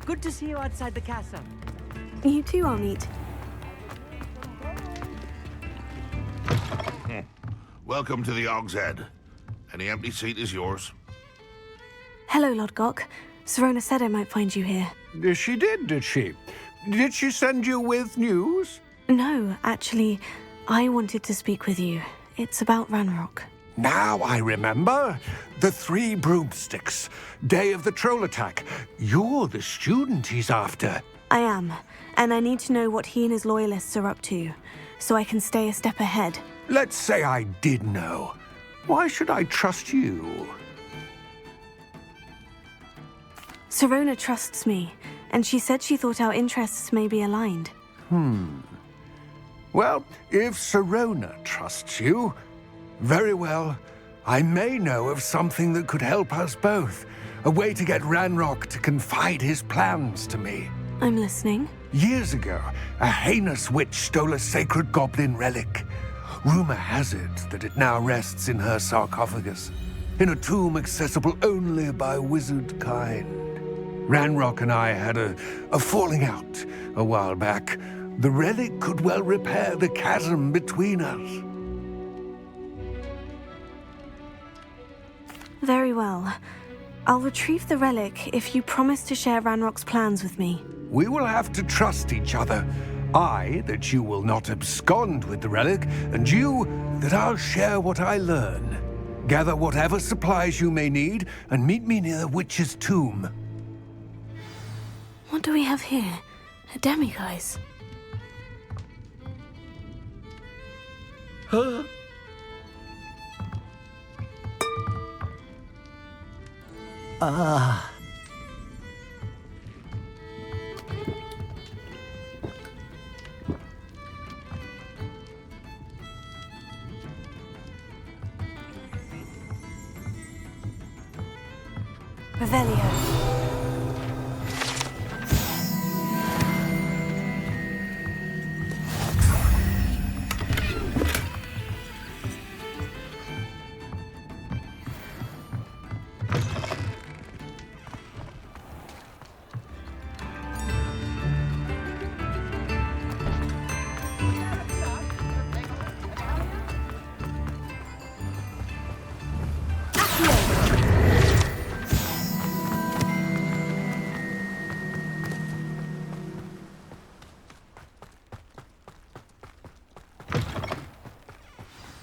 Good to see you outside the castle. You too, Amit. Welcome to the Og's Head. Any empty seat is yours. Hello, Lodgok. Sirona said I might find you here. She did she? Did she send you with news? No, actually, I wanted to speak with you. It's about Ranrock. Now I remember. The 3 broomsticks. Day of the troll attack. You're the student he's after. I am, and I need to know what he and his loyalists are up to, so I can stay a step ahead. Let's say I did know. Why should I trust you? Sirona trusts me, and she said she thought our interests may be aligned. Well, if Sirona trusts you, very well. I may know of something that could help us both. A way to get Ranrock to confide his plans to me. I'm listening. Years ago, a heinous witch stole a sacred goblin relic. Rumor has it that it now rests in her sarcophagus, in a tomb accessible only by wizard kind. Ranrock and I had a falling out a while back. The relic could well repair the chasm between us. Very well. I'll retrieve the relic if you promise to share Ranrock's plans with me. We will have to trust each other. I, that you will not abscond with the relic, and you, that I'll share what I learn. Gather whatever supplies you may need, and meet me near the witch's tomb. What do we have here? A demiguise. Huh? Revelio.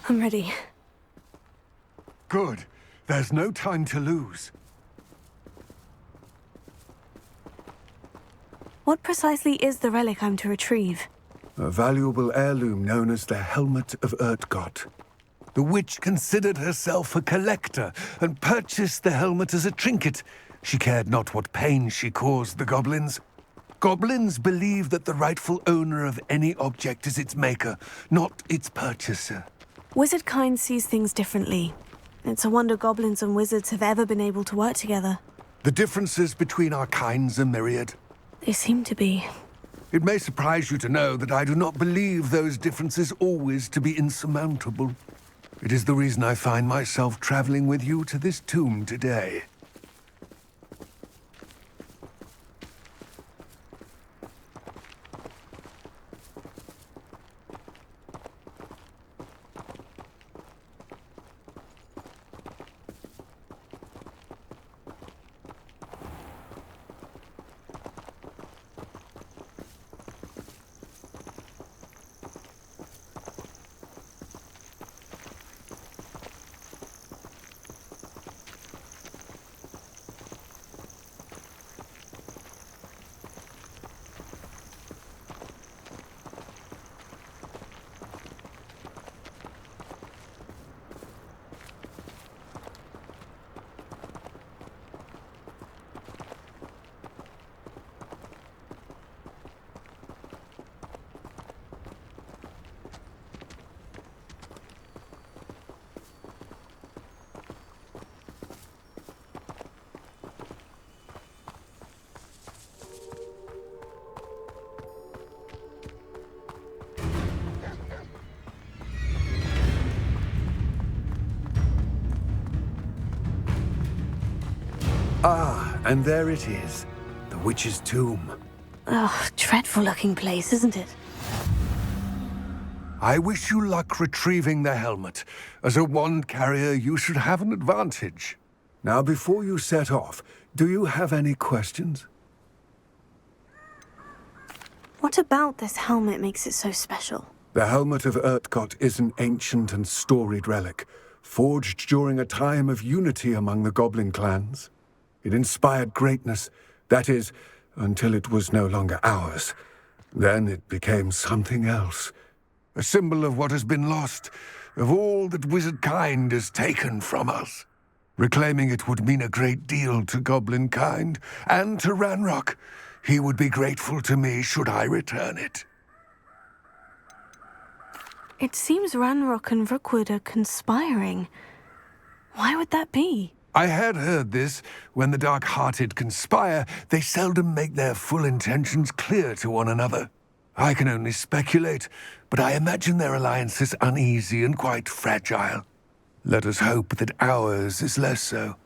I'm ready. Good. There's no time to lose. What precisely is the relic I'm to retrieve? A valuable heirloom known as the Helmet of Urtgott. The witch considered herself a collector and purchased the helmet as a trinket. She cared not what pain she caused the goblins. Goblins believe that the rightful owner of any object is its maker, not its purchaser. Wizard kind sees things differently. It's a wonder goblins and wizards have ever been able to work together. The differences between our kinds are myriad. They seem to be. It may surprise you to know that I do not believe those differences always to be insurmountable. It is the reason I find myself traveling with you to this tomb today. Ah, and there it is. The witch's tomb. Oh, dreadful looking place, isn't it? I wish you luck retrieving the helmet. As a wand carrier, you should have an advantage. Now, before you set off, do you have any questions? What about this helmet makes it so special? The helmet of Urtkot is an ancient and storied relic, forged during a time of unity among the goblin clans. It inspired greatness, that is, until it was no longer ours. Then it became something else. A symbol of what has been lost, of all that wizard kind has taken from us. Reclaiming it would mean a great deal to goblin kind, and to Ranrock. He would be grateful to me should I return it. It seems Ranrock and Rookwood are conspiring. Why would that be? I had heard this. When the dark-hearted conspire, they seldom make their full intentions clear to one another. I can only speculate, but I imagine their alliance is uneasy and quite fragile. Let us hope that ours is less so.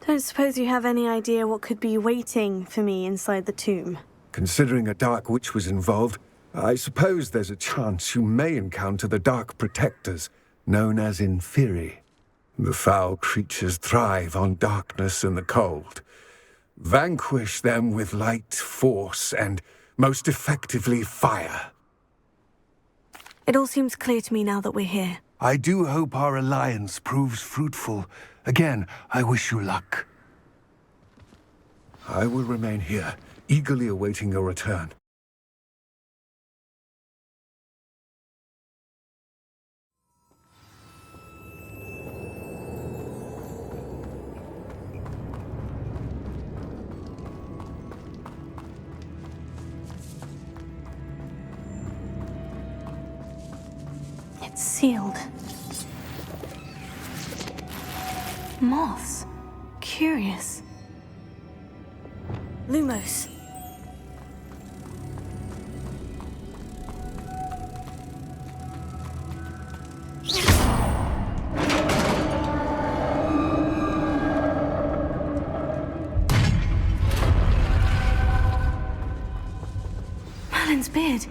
Don't suppose you have any idea what could be waiting for me inside the tomb? Considering a dark witch was involved, I suppose there's a chance you may encounter the Dark Protectors, known as Inferi. The foul creatures thrive on darkness and the cold. Vanquish them with light, force, and, most effectively, fire. It all seems clear to me now that we're here. I do hope our alliance proves fruitful. Again, I wish you luck. I will remain here, eagerly awaiting your return. It's sealed. Moths. Curious. Lumos. Merlin's beard.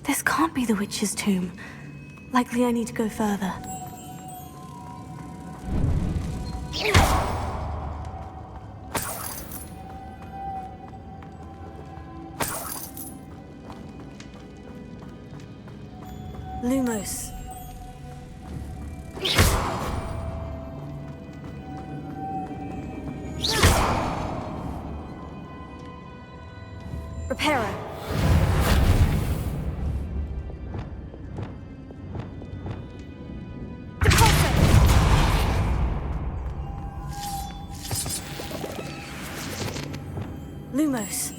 This can't be the witch's tomb. Likely I need to go further. Lumos. Repairer. Lumos.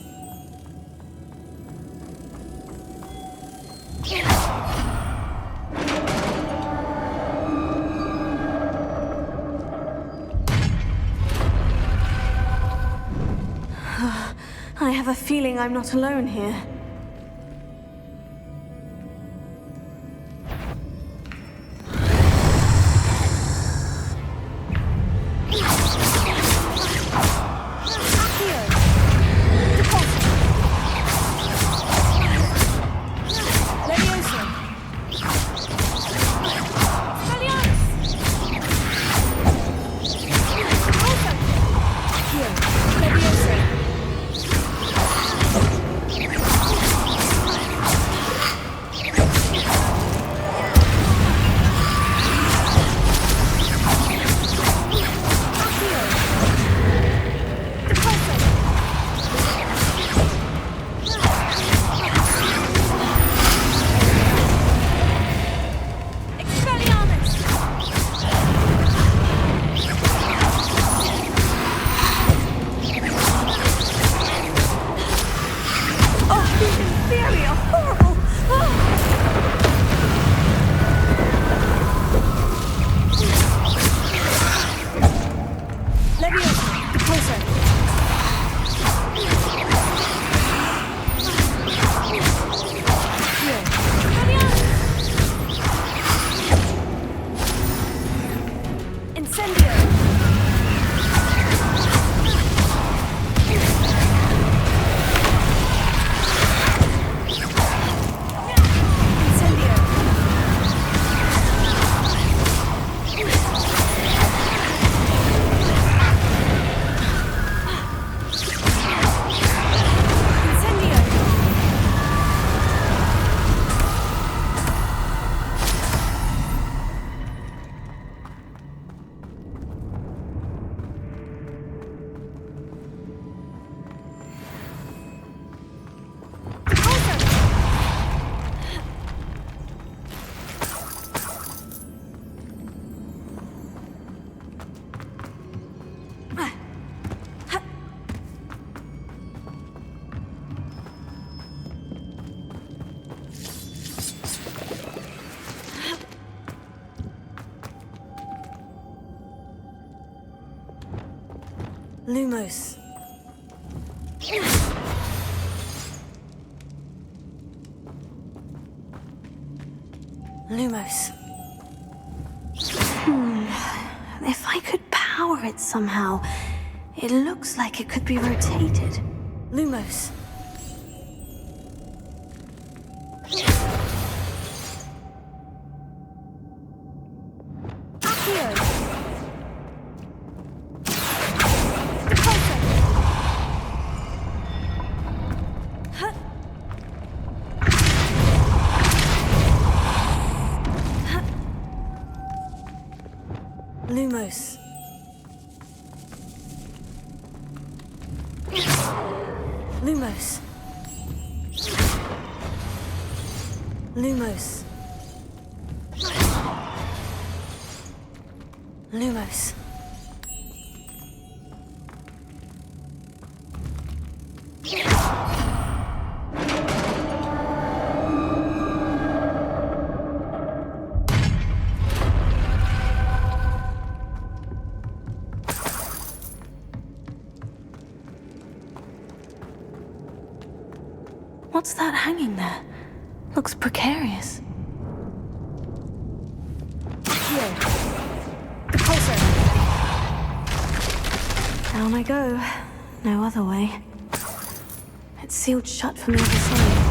I have a feeling I'm not alone here. Lumos. Lumos. If I could power it somehow, it looks like it could be rotated. Lumos. Accio. Repulsor. Huh. Huh. Lumos. Lumos. Lumos. Lumos. What's that hanging there? Looks precarious. Here. Repulsor. Down I go. No other way. It's sealed shut from the other side.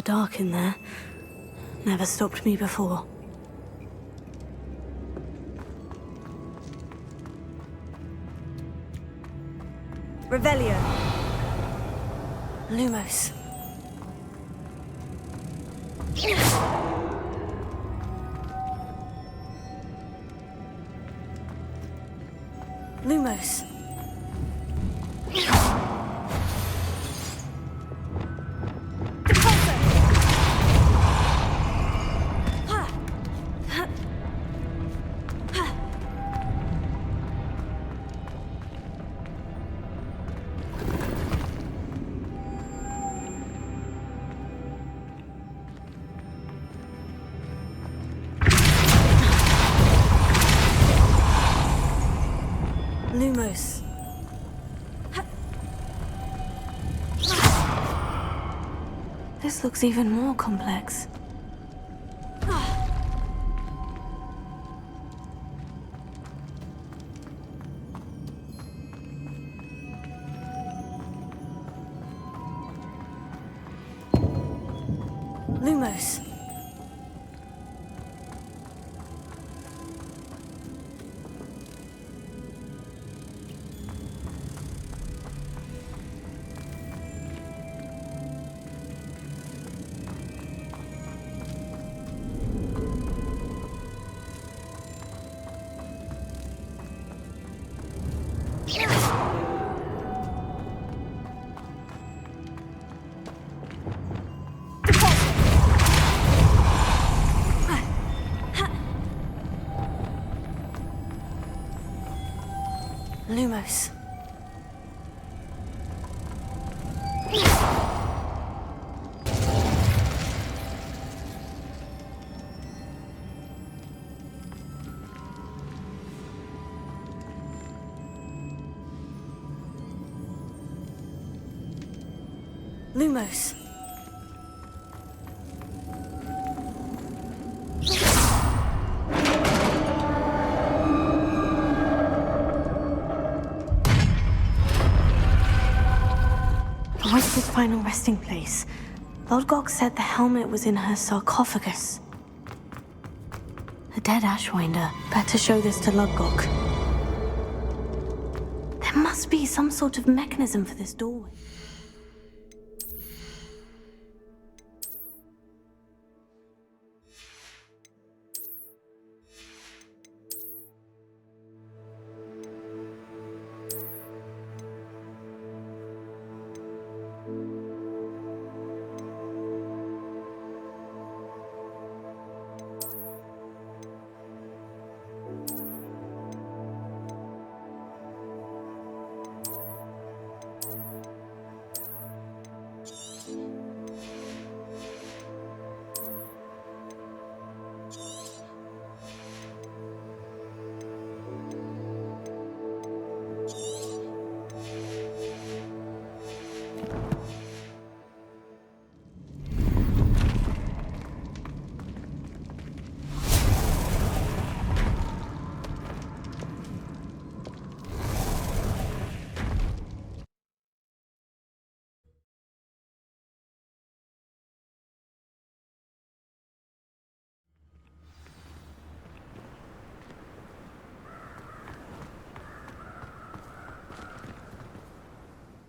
dark in there. Never stopped me before. Revelio. Lumos. Lumos. Lumos. This looks even more complex. Lumos. Lumos. Lumos. Where's this final resting place? Lodgok said the helmet was in her sarcophagus. A dead Ashwinder. Better show this to Lodgok. There must be some sort of mechanism for this doorway.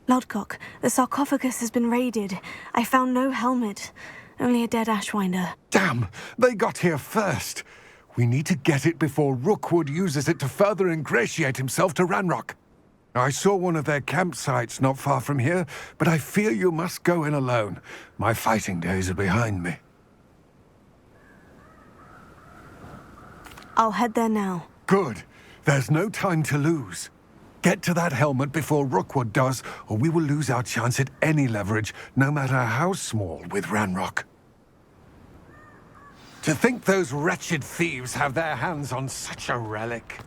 Lodgok, the sarcophagus has been raided. I found no helmet, only a dead Ashwinder. Damn! They got here first. We need to get it before Rookwood uses it to further ingratiate himself to Ranrock. I saw one of their campsites not far from here, but I fear you must go in alone. My fighting days are behind me. I'll head there now. Good. There's no time to lose. Get to that helmet before Rookwood does, or we will lose our chance at any leverage, no matter how small, with Ranrock. To think those wretched thieves have their hands on such a relic.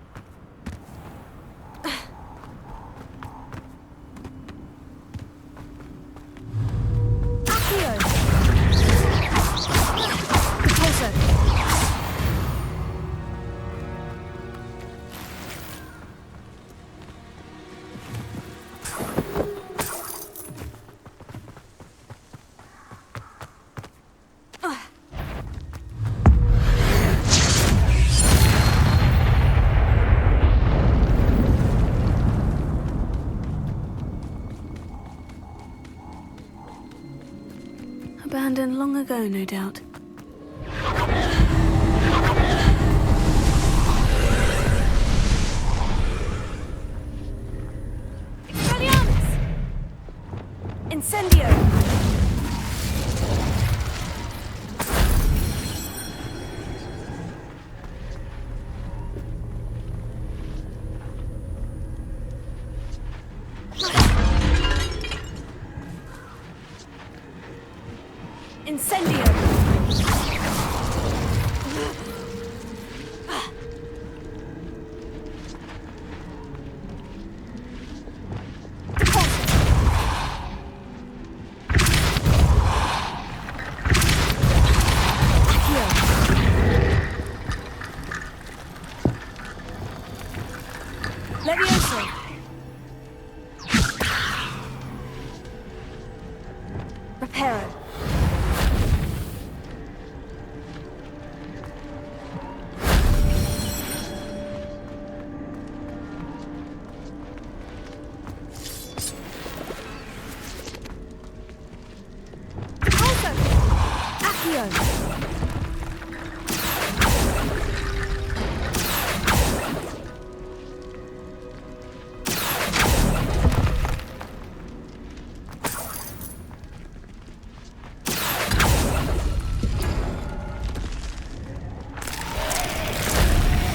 Abandoned long ago, no doubt. Expelliarmus! Incendio! Incendio! Levioso! Reparo!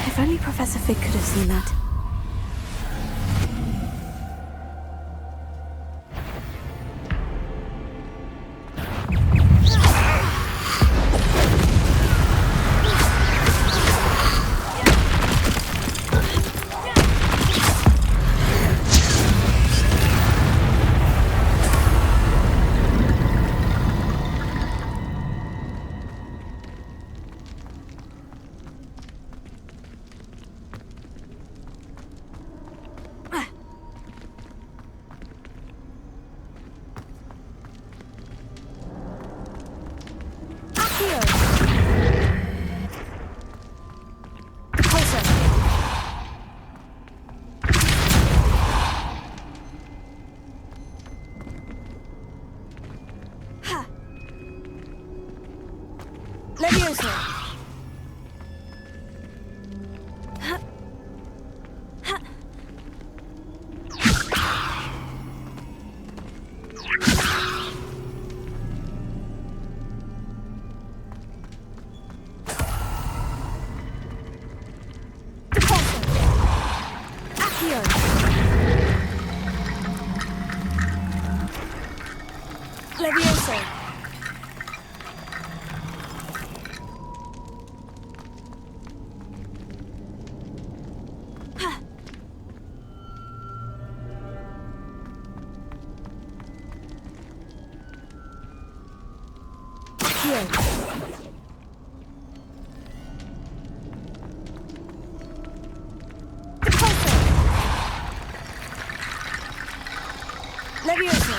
If only Professor Fig could have seen that. Levioso! Levioso! Levioso!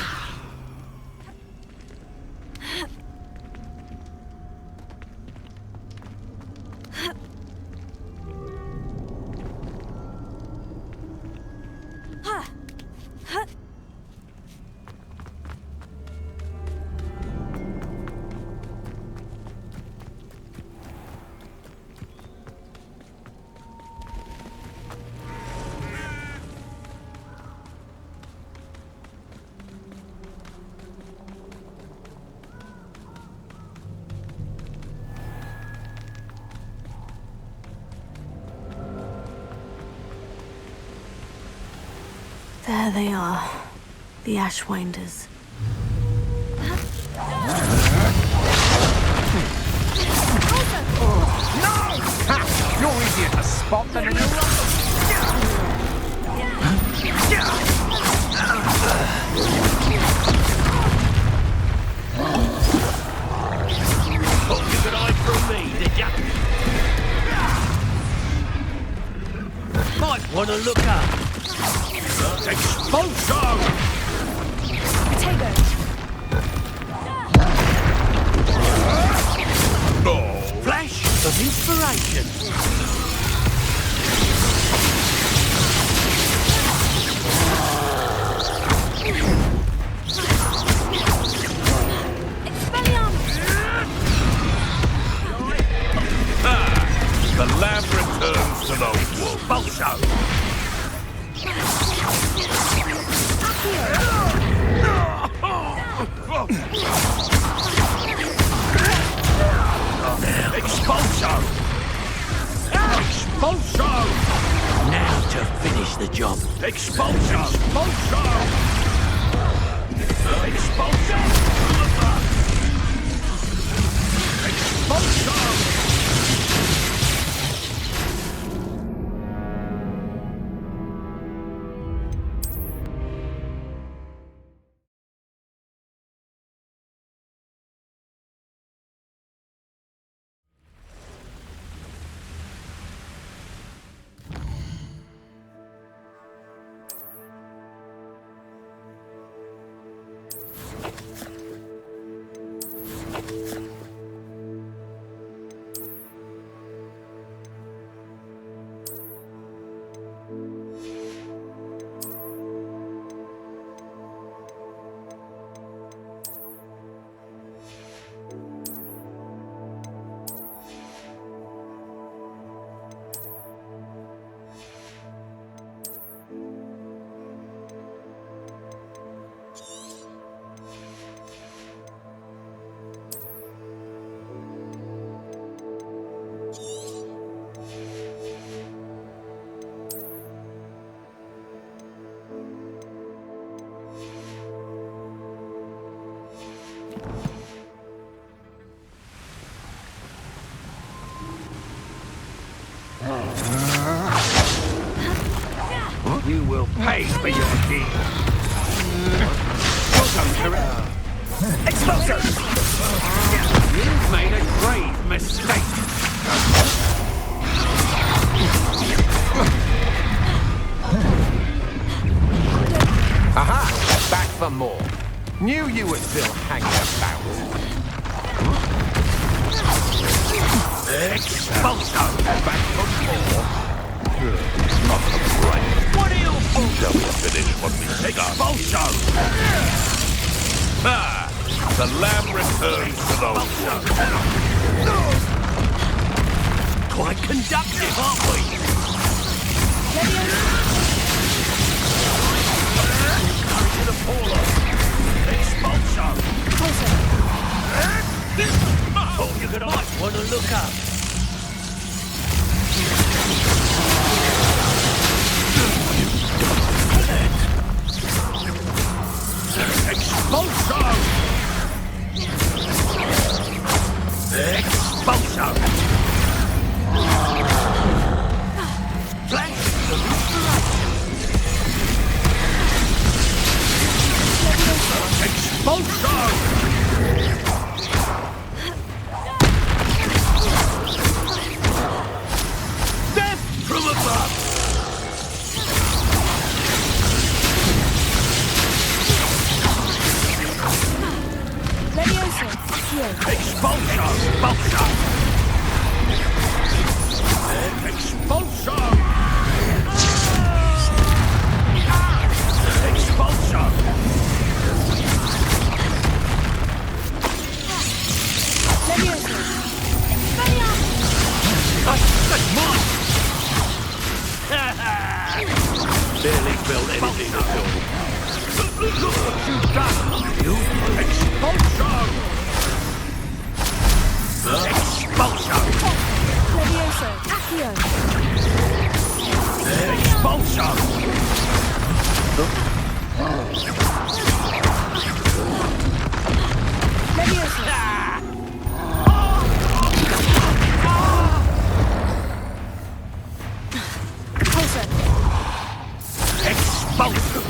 There they are, the Ashwinders. You're easier to spot than an Thought you could hide from me, did ya? Might want to look up. Expulso! Potato! Flash of inspiration. Expelliarmus! finish the job. Expulsion! Expulsion! Expulsion! Expulsion! You will pay for your deed. Expulsion! You've made a grave mistake. Aha! Back for more. Knew you were still hanging about. Expulsion! Back for more. Not right. What are you for? Shall we finish what we started? Expulsion! Ah! The lamb returns to the wood. Quite conductive, aren't we? To the polar. Expulsion! Thought you might want to look up. Expulsion! Expulsion! Flash of inspiration! Expulsion! Death from above! Levioso. Accio. Expulsion! Expulsion! Expulsion! Expulsion! Levioso. That's mine! Barely built anything at all. Look what you've done! You expulsion! Expulsion! Levioso. Accio. Expulsion! Levioso. Closer. Expulsion!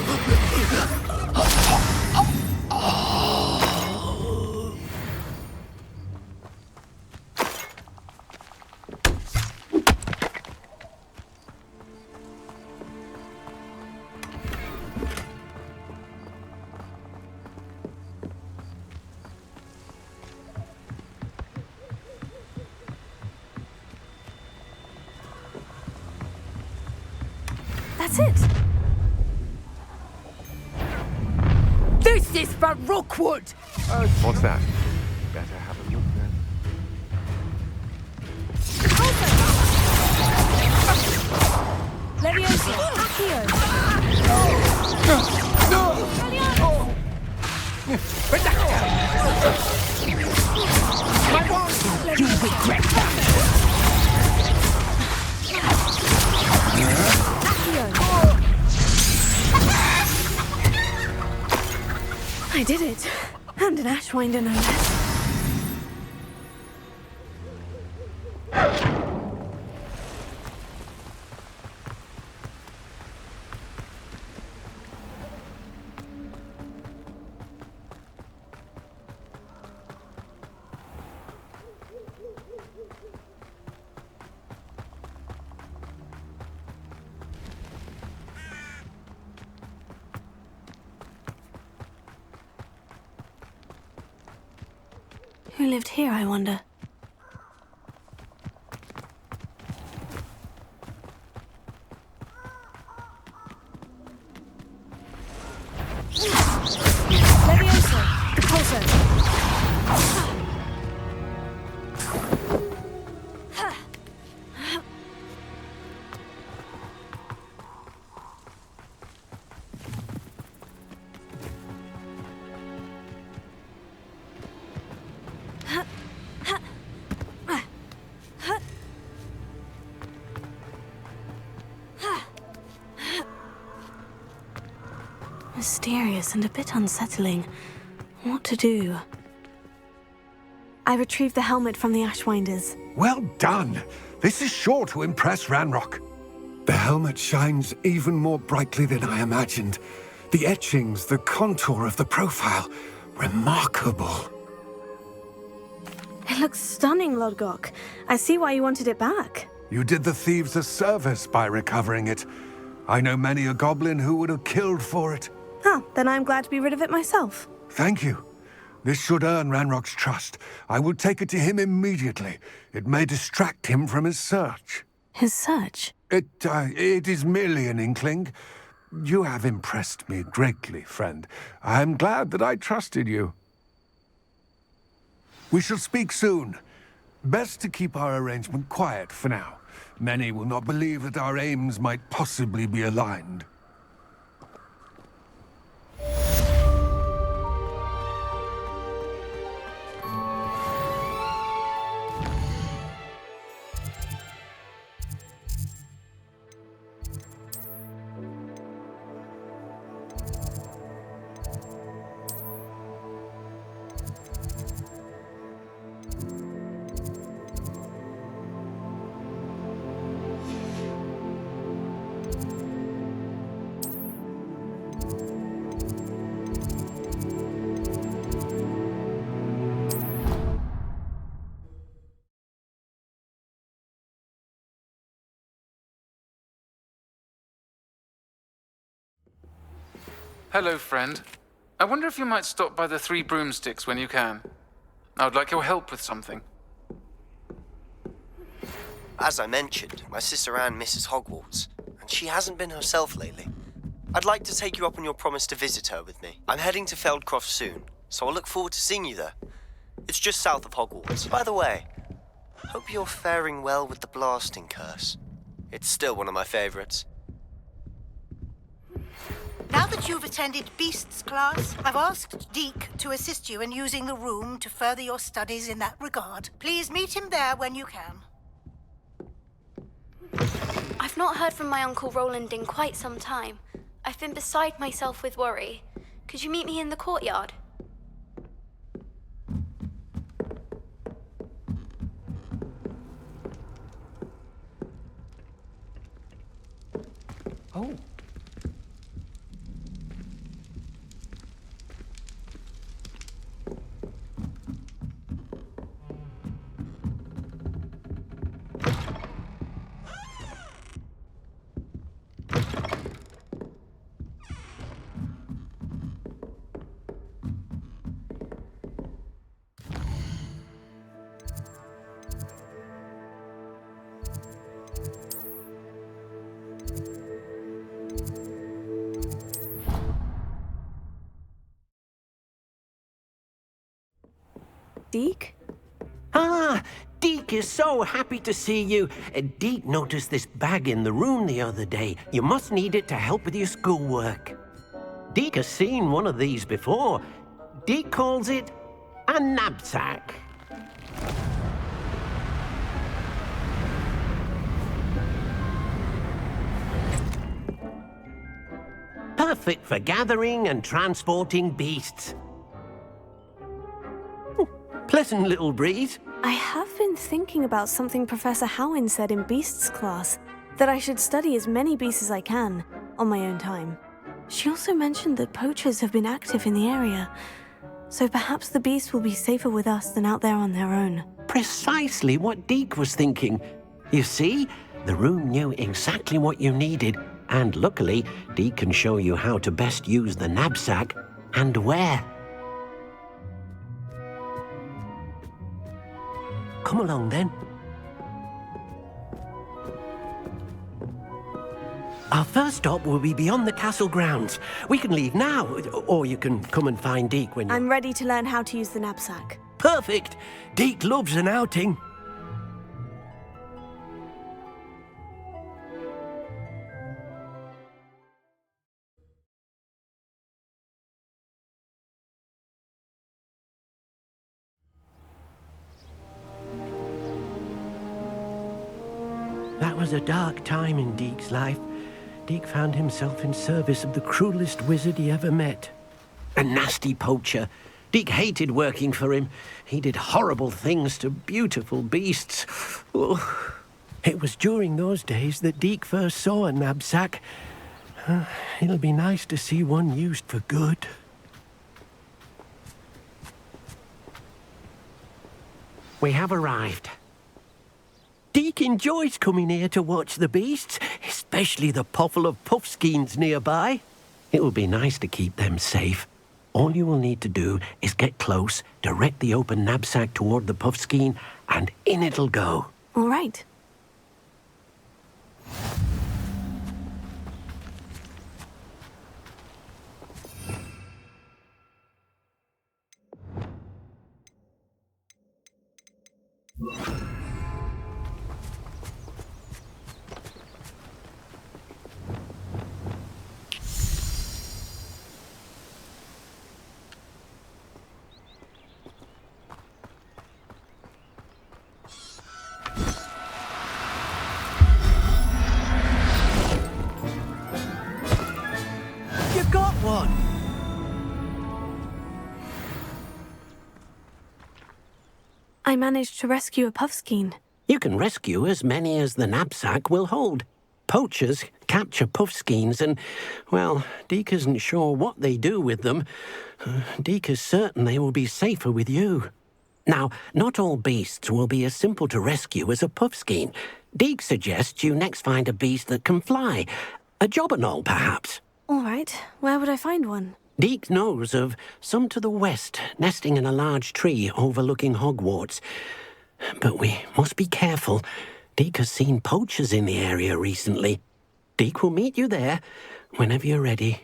That's it. This is for Rookwood! What's that? Better have a look then. Levioso. Accio. You regret that! Accio. And an Ashwinder, no less. Who lived here, I wonder? Leviosa. Repulsor. Mysterious and a bit unsettling. What to do? I retrieved the helmet from the Ashwinders. Well done! This is sure to impress Ranrock. The helmet shines even more brightly than I imagined. The etchings, the contour of the profile. Remarkable. It looks stunning, Lodgok. I see why you wanted it back. You did the thieves a service by recovering it. I know many a goblin who would have killed for it. Ah, then I'm glad to be rid of it myself. Thank you. This should earn Ranrock's trust. I will take it to him immediately. It may distract him from his search. His search? It is merely an inkling. You have impressed me greatly, friend. I am glad that I trusted you. We shall speak soon. Best to keep our arrangement quiet for now. Many will not believe that our aims might possibly be aligned. Hello, friend. I wonder if you might stop by the Three Broomsticks when you can. I would like your help with something. As I mentioned, my sister Anne misses Hogwarts, and she hasn't been herself lately. I'd like to take you up on your promise to visit her with me. I'm heading to Feldcroft soon, so I'll look forward to seeing you there. It's just south of Hogwarts. By the way, hope you're faring well with the blasting curse. It's still one of my favorites. Now that you've attended Beasts class, I've asked Deke to assist you in using the room to further your studies in that regard. Please meet him there when you can. I've not heard from my Uncle Roland in quite some time. I've been beside myself with worry. Could you meet me in the courtyard? Oh. Deke? Ah, Deke is so happy to see you. Deke noticed this bag in the room the other day. You must need it to help with your schoolwork. Deke has seen one of these before. Deke calls it a knapsack. Perfect for gathering and transporting beasts. Pleasant little breeze. I have been thinking about something Professor Howin said in Beasts class, that I should study as many beasts as I can, on my own time. She also mentioned that poachers have been active in the area, so perhaps the beasts will be safer with us than out there on their own. Precisely what Deke was thinking. You see, the room knew exactly what you needed, and luckily, Deke can show you how to best use the knapsack and where. Come along then. Our first stop will be beyond the castle grounds. We can leave now, or you can come and find Deke when I'm ready to learn how to use the knapsack. Perfect! Deke loves an outing. That was a dark time in Deke's life. Deke found himself in service of the cruelest wizard he ever met. A nasty poacher. Deke hated working for him. He did horrible things to beautiful beasts. Oh. It was during those days that Deke first saw a knapsack. It'll be nice to see one used for good. We have arrived. Deke enjoys coming here to watch the beasts, especially the puffle of puffskeins nearby. It will be nice to keep them safe. All you will need to do is get close, direct the open knapsack toward the puffskein, and in it'll go. All right. You got one! I managed to rescue a puffskein. You can rescue as many as the knapsack will hold. Poachers capture puffskeins and, well, Deke isn't sure what they do with them. Deke is certain they will be safer with you. Now, not all beasts will be as simple to rescue as a puffskein. Deke suggests you next find a beast that can fly. A jobberknoll, perhaps. All right. Where would I find one? Deke knows of some to the west, nesting in a large tree overlooking Hogwarts. But we must be careful. Deke has seen poachers in the area recently. Deke will meet you there whenever you're ready.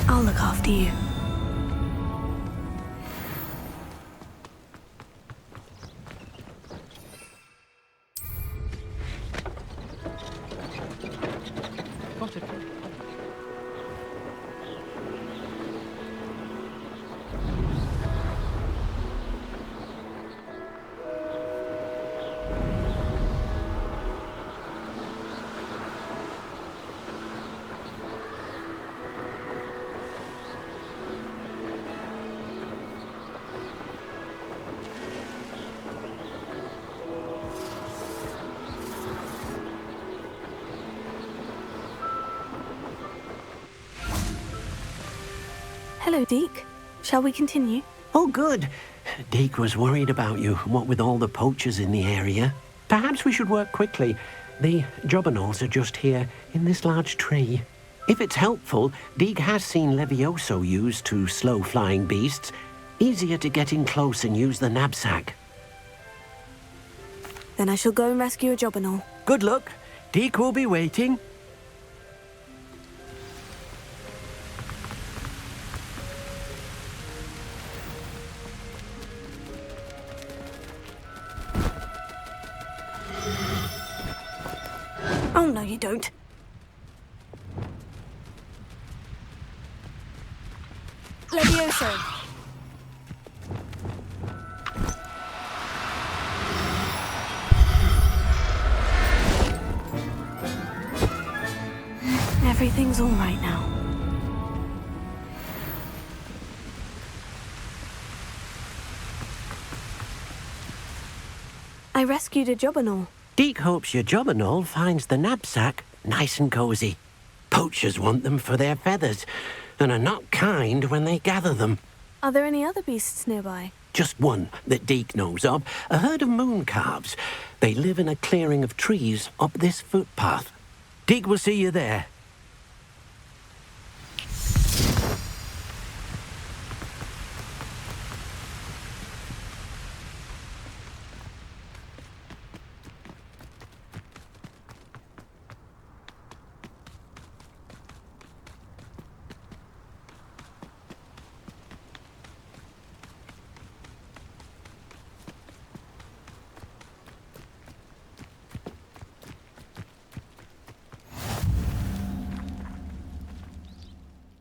I'll look after you. Hello, Deke. Shall we continue? Oh, good. Deke was worried about you, what with all the poachers in the area. Perhaps we should work quickly. The jobberknolls are just here, in this large tree. If it's helpful, Deke has seen Levioso used to slow flying beasts. Easier to get in close and use the knapsack. Then I shall go and rescue a jobberknoll. Good luck. Deke will be waiting. Oh, no, you don't. Levioso! everything's all right now. I rescued a jobberknoll. Deke hopes your jobberknoll finds the knapsack nice and cozy. Poachers want them for their feathers, and are not kind when they gather them. Are there any other beasts nearby? Just one that Deke knows of, a herd of moon calves. They live in a clearing of trees up this footpath. Deke will see you there.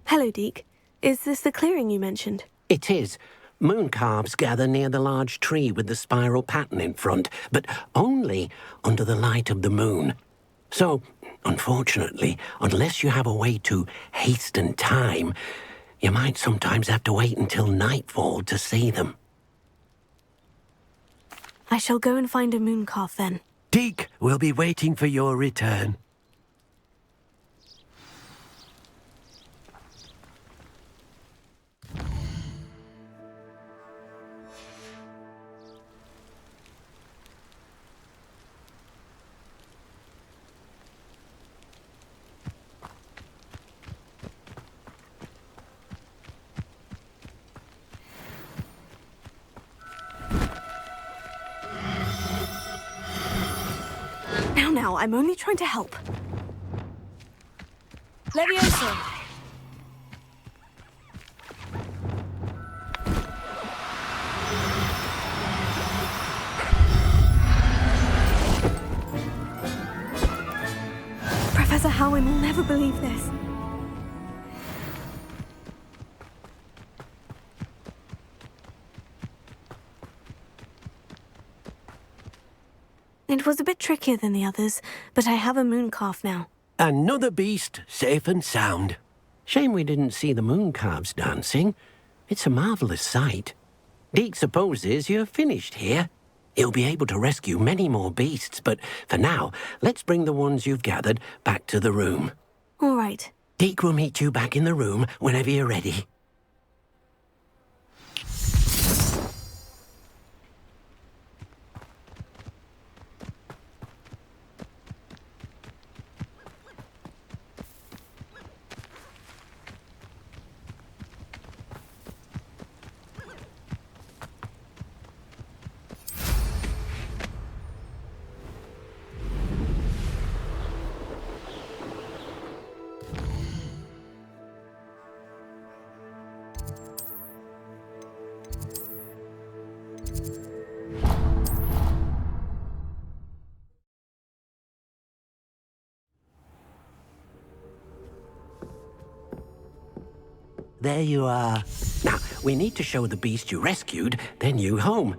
Hello, Deke. Is this the clearing you mentioned? It is. Moon calves gather near the large tree with the spiral pattern in front, but only under the light of the moon. So, unfortunately, unless you have a way to hasten time, you might sometimes have to wait until nightfall to see them. I shall go and find a moon calf then. Deke will be waiting for your return. Now, I'm only trying to help. Levioso! Professor Howin will never believe this. It was a bit trickier than the others, but I have a moon calf now. Another beast, safe and sound. Shame we didn't see the moon calves dancing. It's a marvellous sight. Deke supposes you're finished here. He'll be able to rescue many more beasts, but for now, let's bring the ones you've gathered back to the room. All right. Deke will meet you back in the room whenever you're ready. There you are. Now, we need to show the beast you rescued their new home.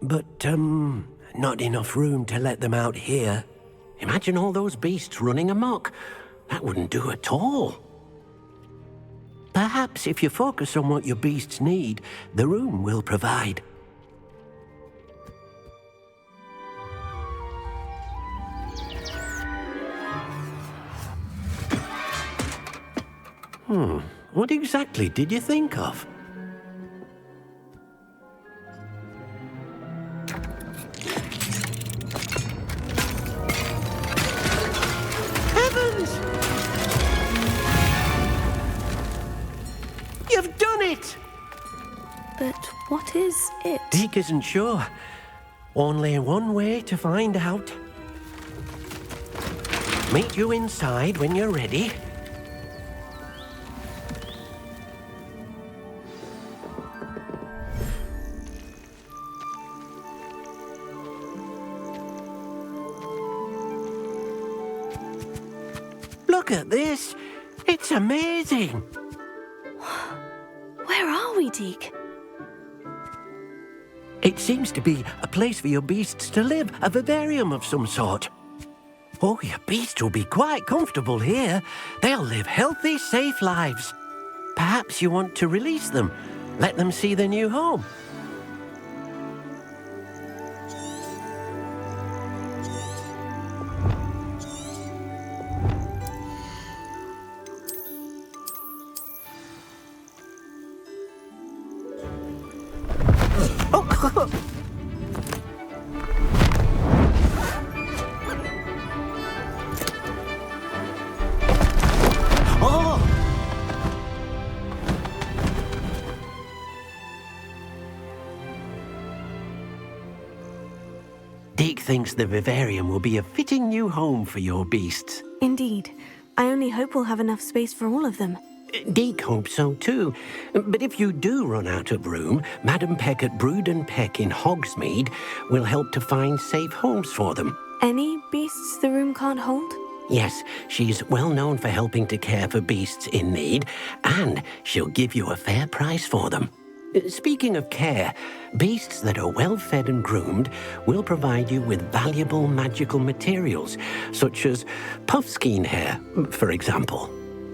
But, not enough room to let them out here. Imagine all those beasts running amok. That wouldn't do at all. Perhaps if you focus on what your beasts need, the room will provide. What exactly did you think of? Heavens! You've done it! But what is it? Deke isn't sure. Only one way to find out. Meet you inside when you're ready. Look at this. It's amazing. Where are we, Deke? It seems to be a place for your beasts to live, a vivarium of some sort. Oh, your beasts will be quite comfortable here. They'll live healthy, safe lives. Perhaps you want to release them. Let them see their new home. Deke thinks the vivarium will be a fitting new home for your beasts. Indeed. I only hope we'll have enough space for all of them. Deke hopes so too. But if you do run out of room, Madam Peck at Brood and Peck in Hogsmeade will help to find safe homes for them. Any beasts the room can't hold? Yes, she's well known for helping to care for beasts in need, and she'll give you a fair price for them. Speaking of care, beasts that are well fed and groomed will provide you with valuable magical materials, such as puffskein hair, for example.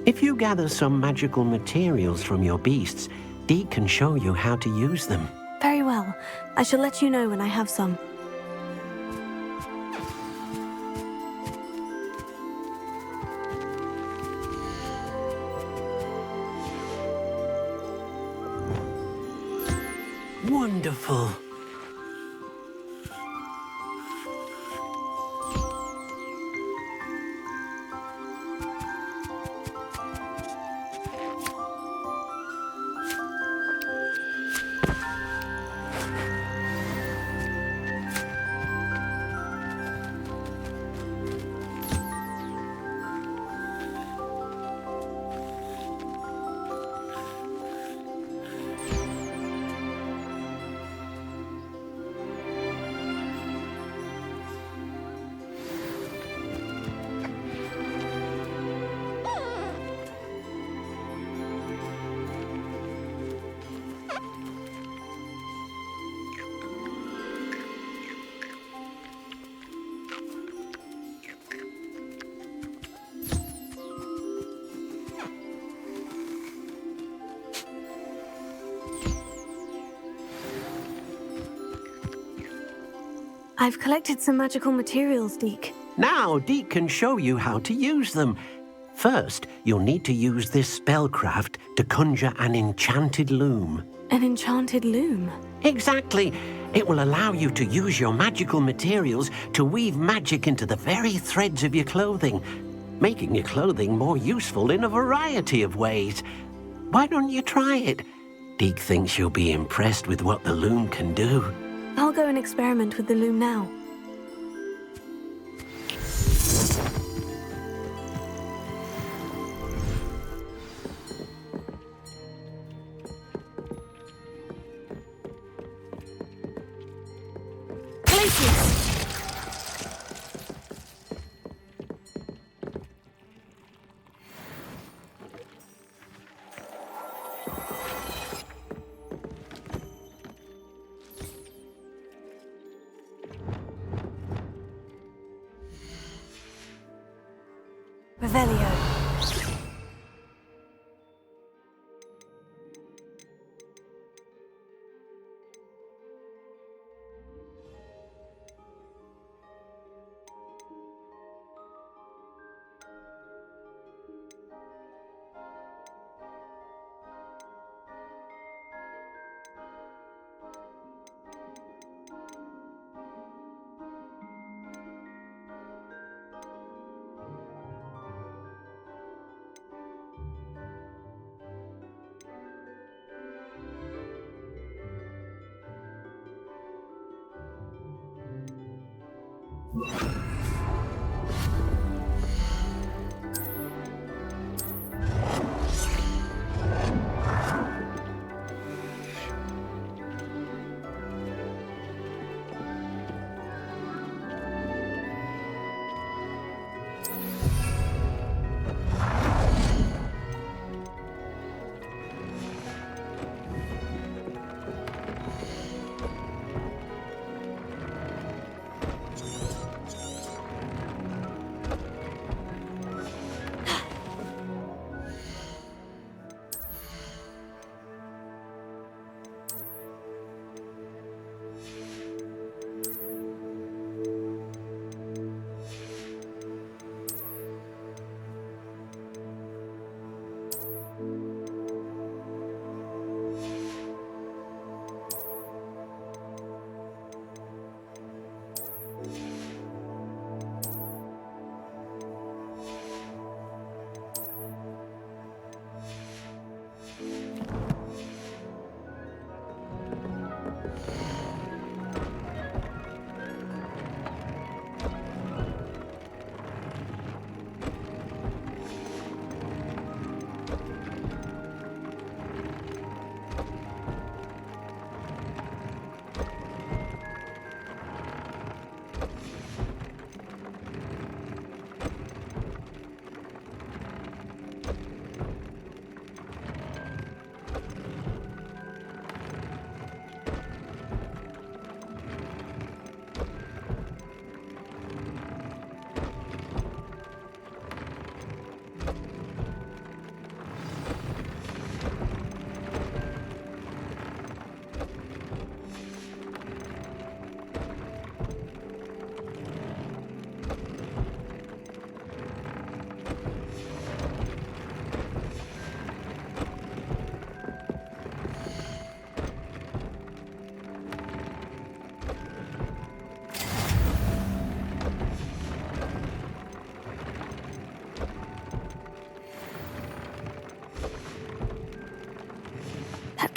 If you gather some magical materials from your beasts, Deke can show you how to use them. Very well. I shall let you know when I have some. Wonderful. I've collected some magical materials, Deke. Now Deke can show you how to use them. First, you'll need to use this spellcraft to conjure an enchanted loom. An enchanted loom? Exactly. It will allow you to use your magical materials to weave magic into the very threads of your clothing, making your clothing more useful in a variety of ways. Why don't you try it? Deke thinks you'll be impressed with what the loom can do. I'll go and experiment with the loom now. Revelio.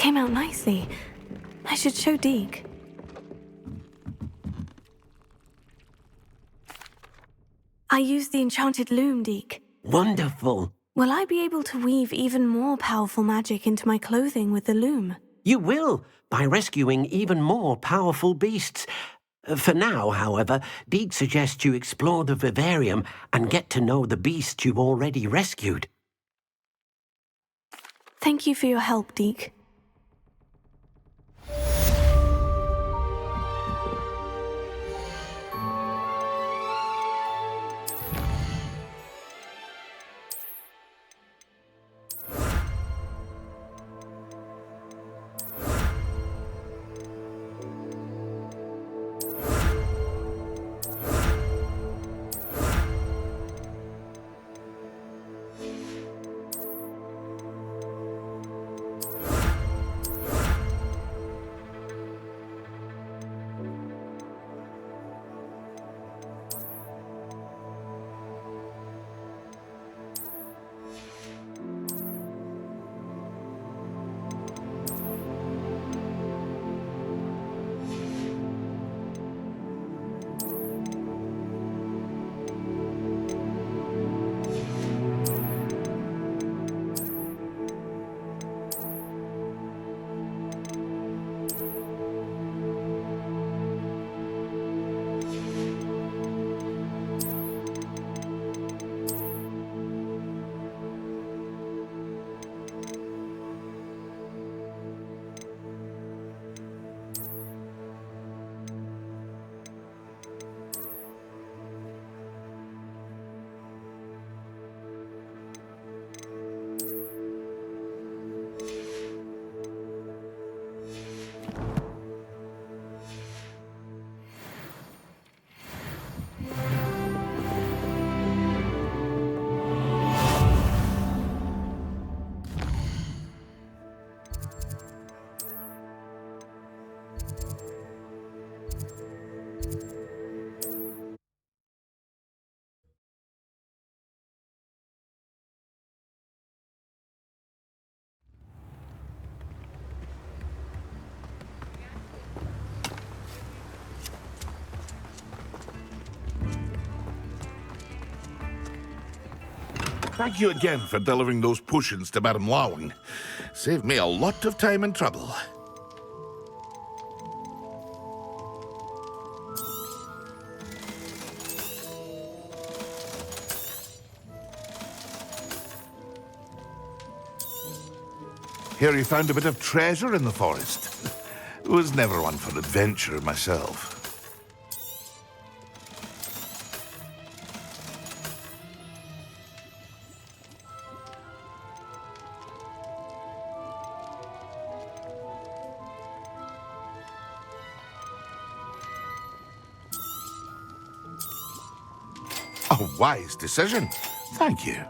came out nicely. I should show Deke. I used the enchanted loom, Deke. Wonderful. Will I be able to weave even more powerful magic into my clothing with the loom? You will, by rescuing even more powerful beasts. For now, however, Deke suggests you explore the vivarium and get to know the beasts you've already rescued. Thank you for your help, Deke. Thank you again for delivering those potions to Madame Lawing. Saved me a lot of time and trouble. Hear you found a bit of treasure in the forest. Was never one for adventure myself. A wise decision. Thank you.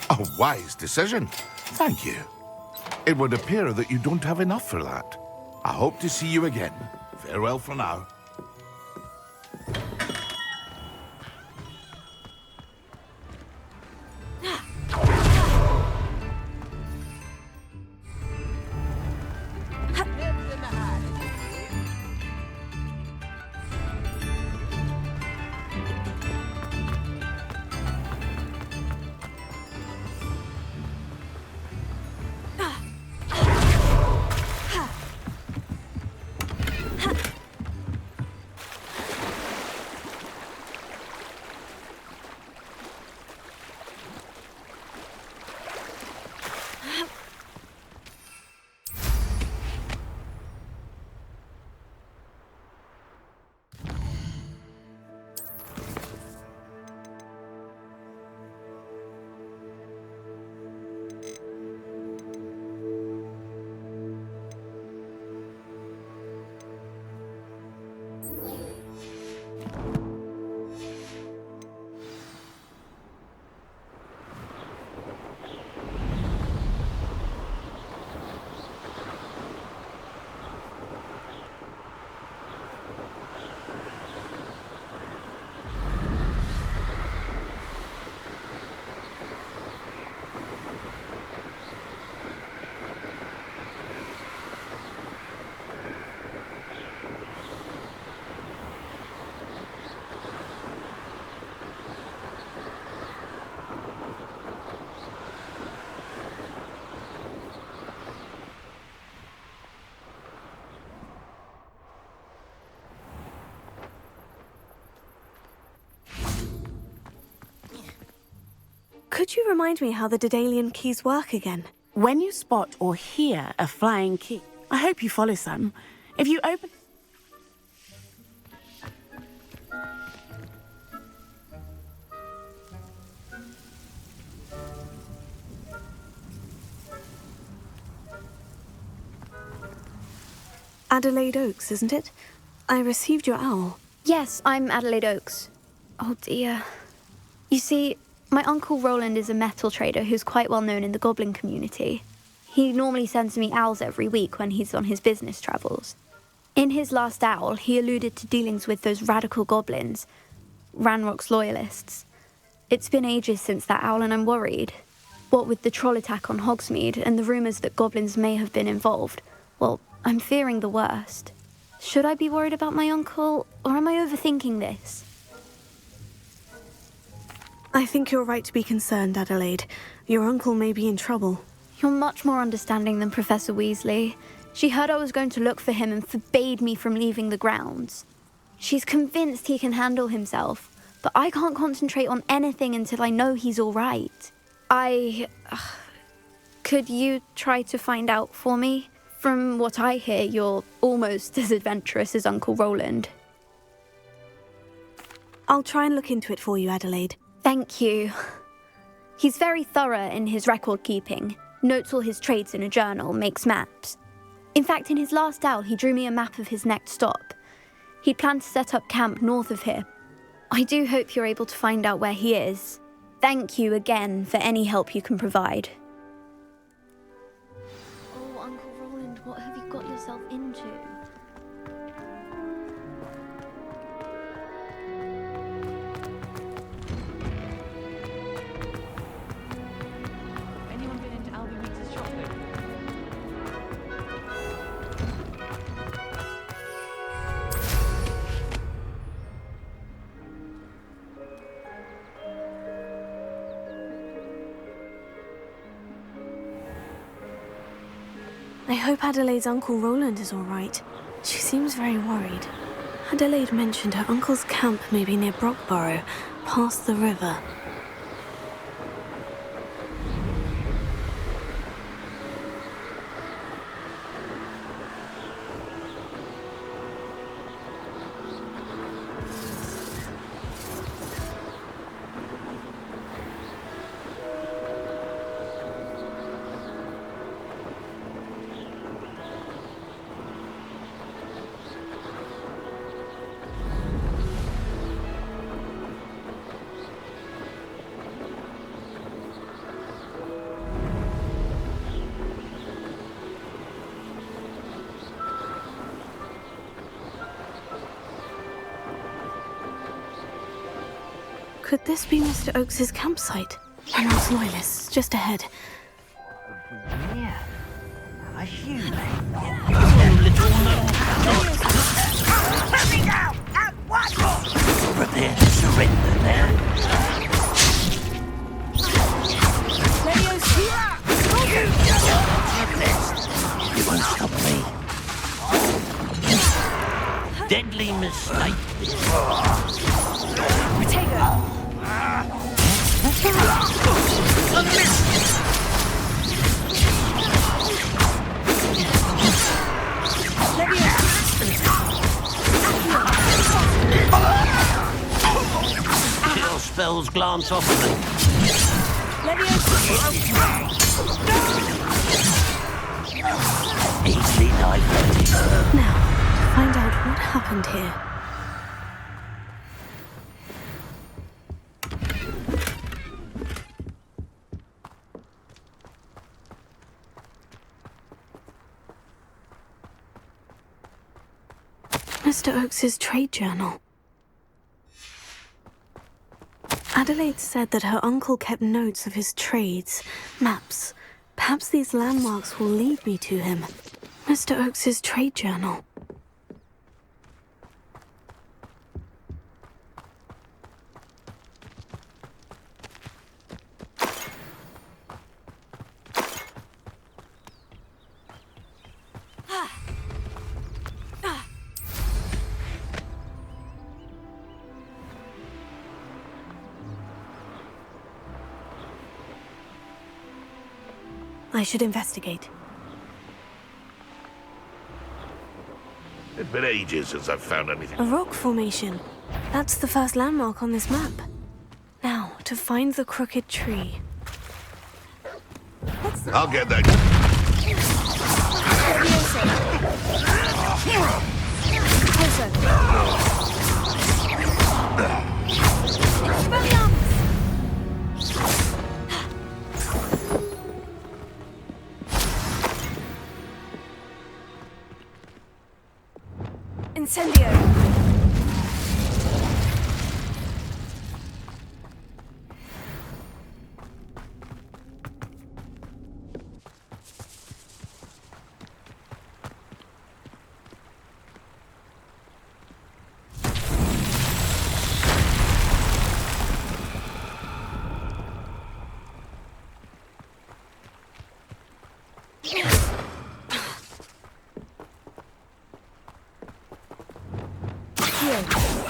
A wise decision. Thank you. It would appear that you don't have enough for that. I hope to see you again. Farewell for now. Could you remind me how the Daedalian keys work again? When you spot or hear a flying key, I hope you follow some. If you open... Adelaide Oaks, isn't it? I received your owl. Yes, I'm Adelaide Oaks. Oh dear. You see, my uncle Roland is a metal trader who's quite well known in the goblin community. He normally sends me owls every week when he's on his business travels. In his last owl, he alluded to dealings with those radical goblins, Ranrock's loyalists. It's been ages since that owl and I'm worried. What with the troll attack on Hogsmeade and the rumours that goblins may have been involved, well, I'm fearing the worst. Should I be worried about my uncle, or am I overthinking this? I think you're right to be concerned, Adelaide. Your uncle may be in trouble. You're much more understanding than Professor Weasley. She heard I was going to look for him and forbade me from leaving the grounds. She's convinced he can handle himself, but I can't concentrate on anything until I know he's all right. Could you try to find out for me? From what I hear, you're almost as adventurous as Uncle Roland. I'll try and look into it for you, Adelaide. Thank you. He's very thorough in his record keeping, notes all his trades in a journal, makes maps. In fact, in his last owl, he drew me a map of his next stop. He'd planned to set up camp north of here. I do hope you're able to find out where he is. Thank you again for any help you can provide. Oh, Uncle Roland, what have you got yourself into? Anyone been into Albie Meets' shop lately? I hope Adelaide's Uncle Roland is all right. She seems very worried. Adelaide mentioned her uncle's camp may be near Brockborough, past the river. Could this be Mr. Oakes's campsite? Ranrock's loyalists, just ahead. Yeah. A human. Let me go! At once! Prepare to surrender there. You won't stop me. Deadly mistake. Chill spells glance off of me. Easily diverted. Now, to find out what happened here. Mr. Oakes's trade journal. Adelaide said that her uncle kept notes of his trades, maps. Perhaps these landmarks will lead me to him. Mr. Oakes's trade journal. I should investigate. It's been ages since I've found anything. A rock formation. That's the first landmark on this map. Now, to find the crooked tree. I'll get that. Incendio!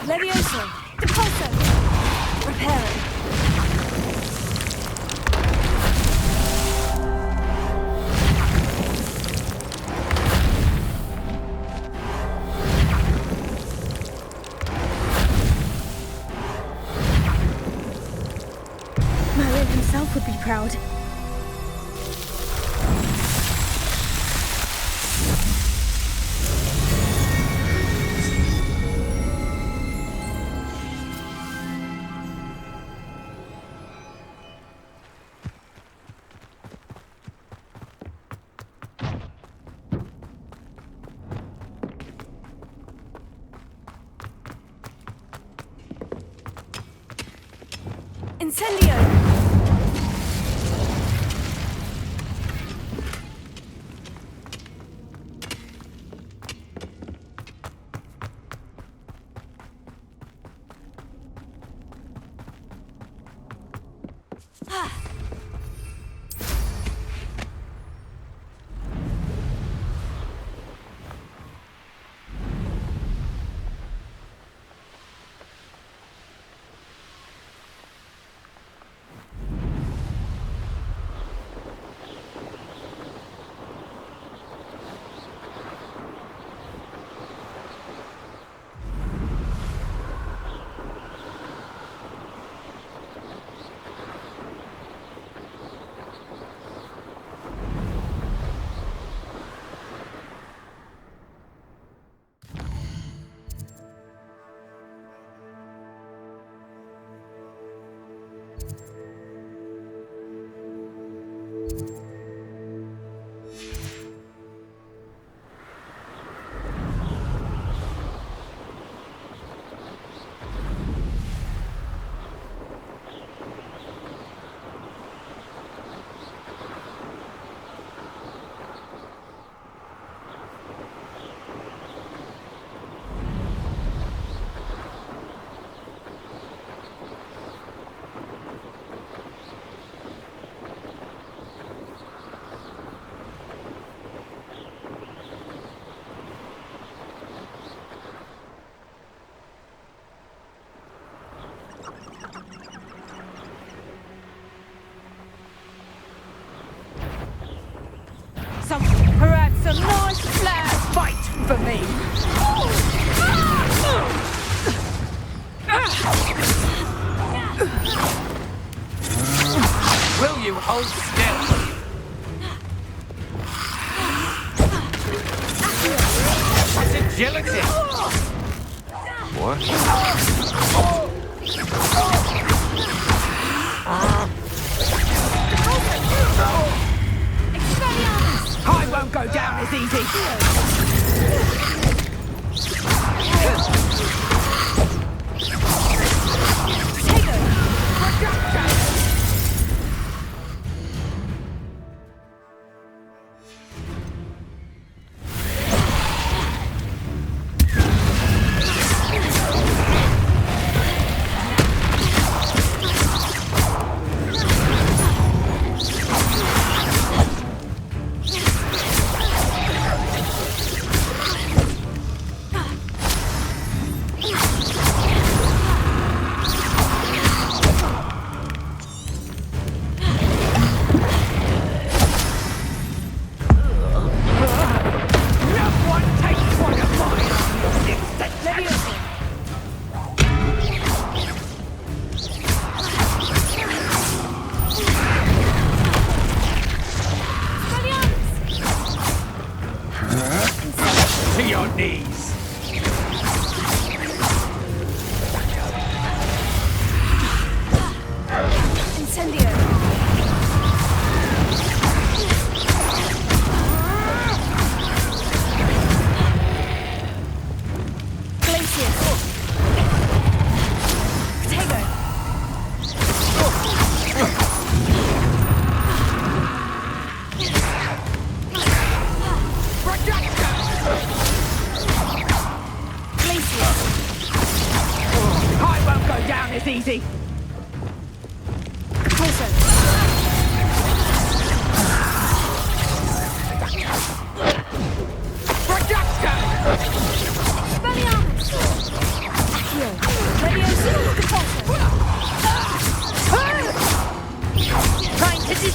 Levioso! Depulso! Reparo! Merlin himself would be proud. Incendio! Someone who had some nice flair fight for me. Will you hold still? That's agility. What? I won't go down as easy.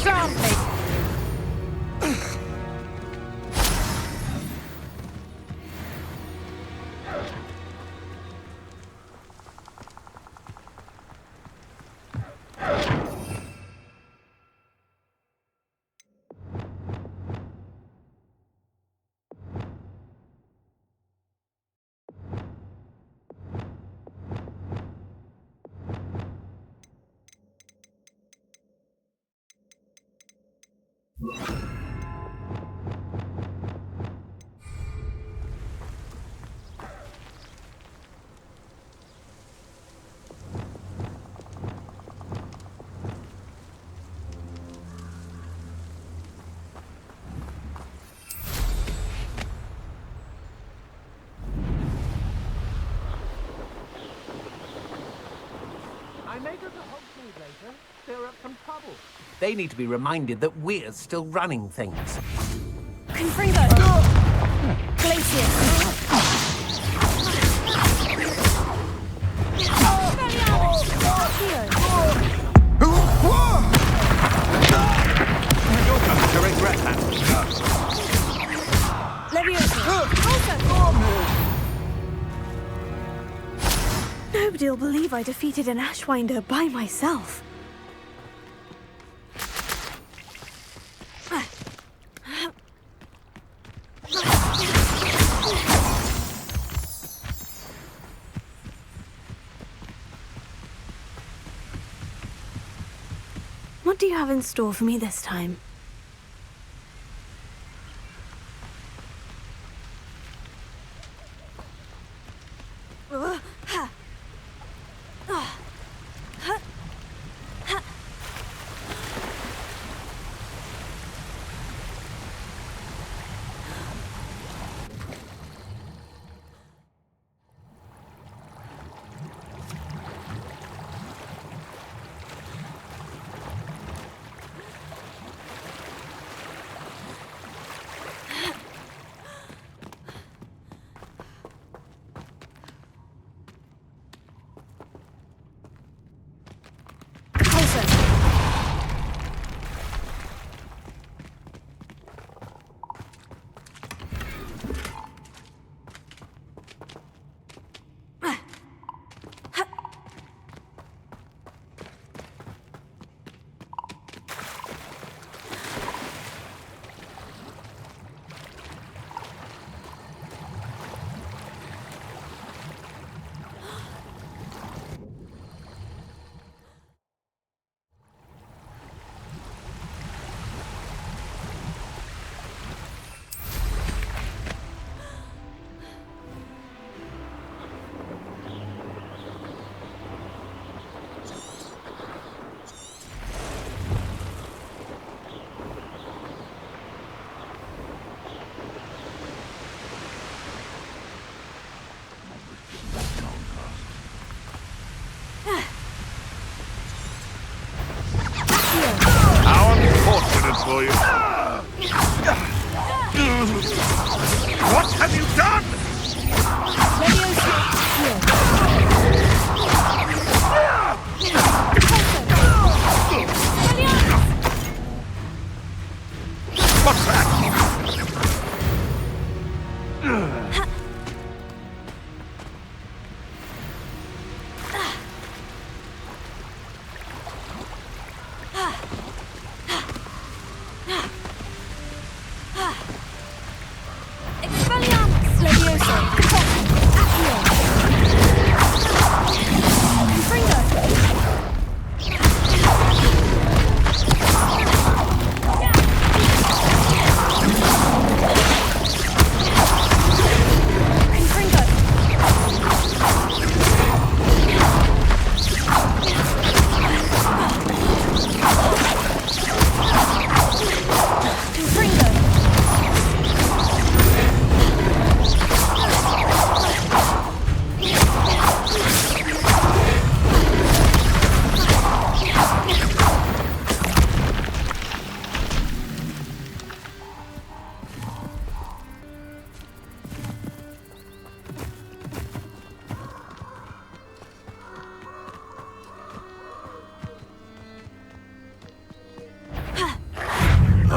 Disarm me! I may go to Hogsmeade later. Stir up some trouble. They need to be reminded that we're still running things. Confringo! Glacius! You're coming to regret that. Nobody'll believe I defeated an Ashwinder by myself. What do you have in store for me this time? How unfortunate for you. What have you done? What's that?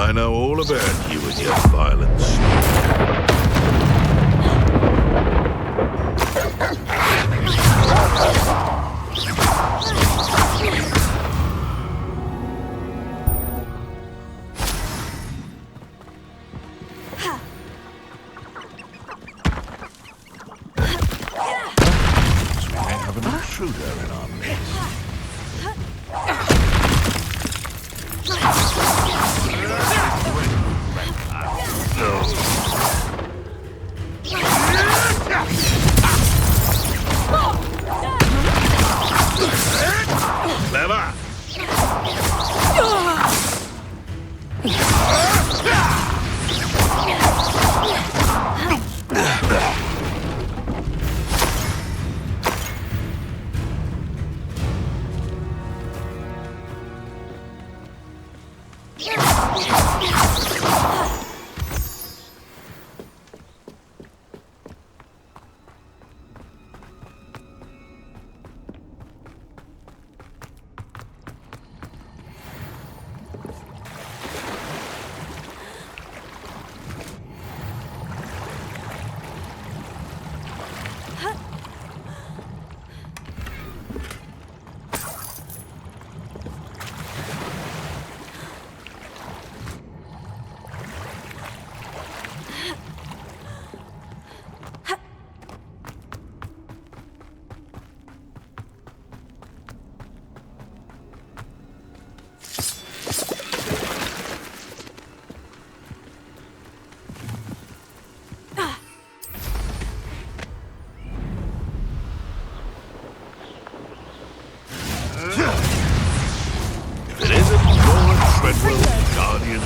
I know all about you and your violence. We may have an intruder in our midst. Clever! If it isn't Lord Treadwell, Guardian.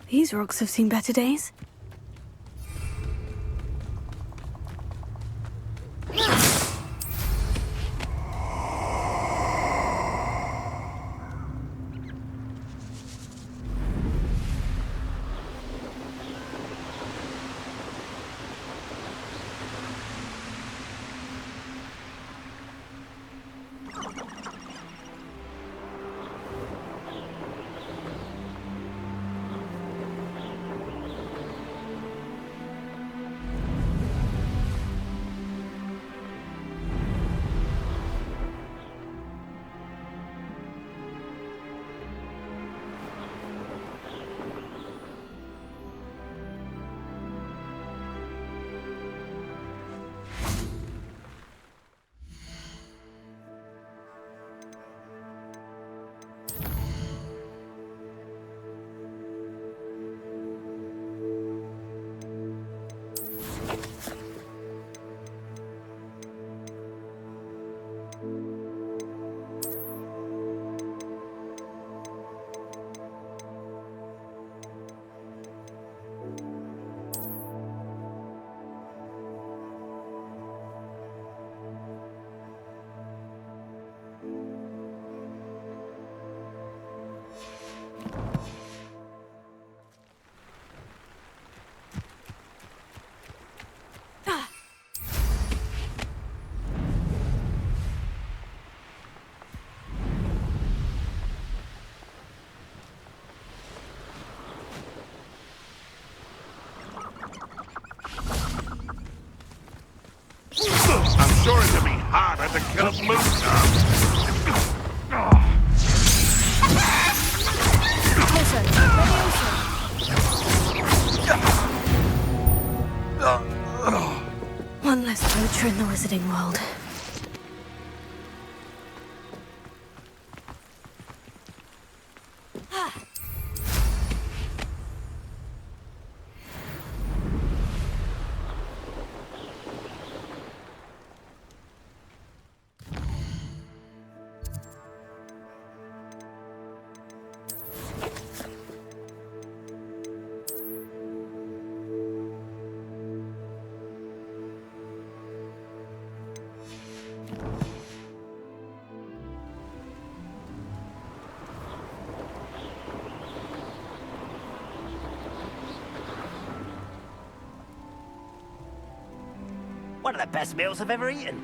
These rocks have seen better days. Tried to kill a moose. One less poacher in the wizarding world. One of the best meals I've ever eaten.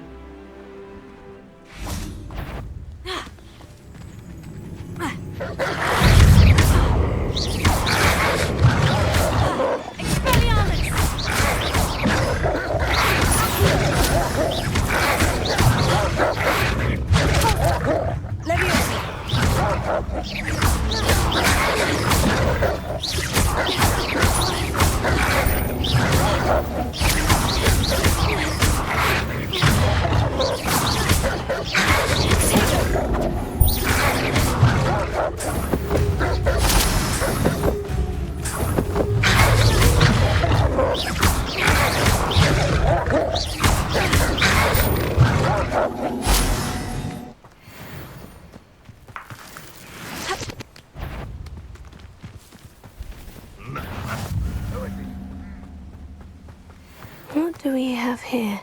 What do we have here?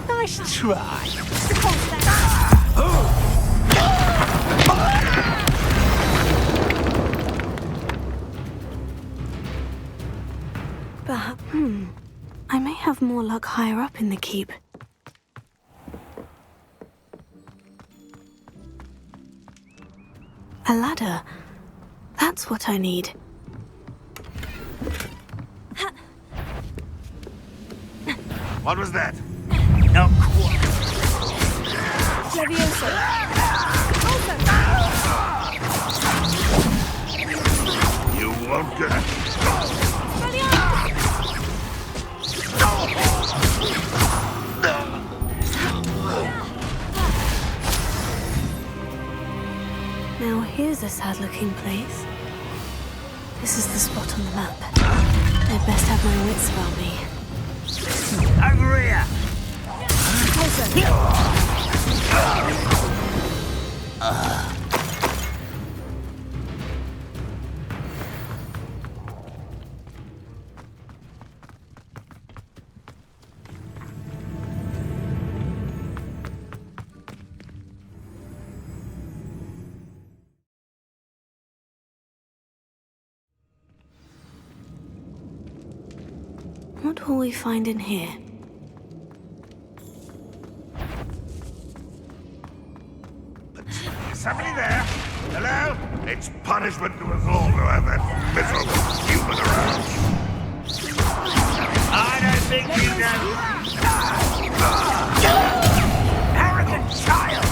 Nice try. But, I may have more luck higher up in the keep. A ladder. That's what I need. What was that? Not quite. Levioso. You won't get it. Now here's a sad-looking place. This is the spot on the map. I'd best have my wits about me. Over here. What will we find in here? Is somebody there? Hello? It's punishment to us all to have that miserable human around. I don't think you know. Arrogant child!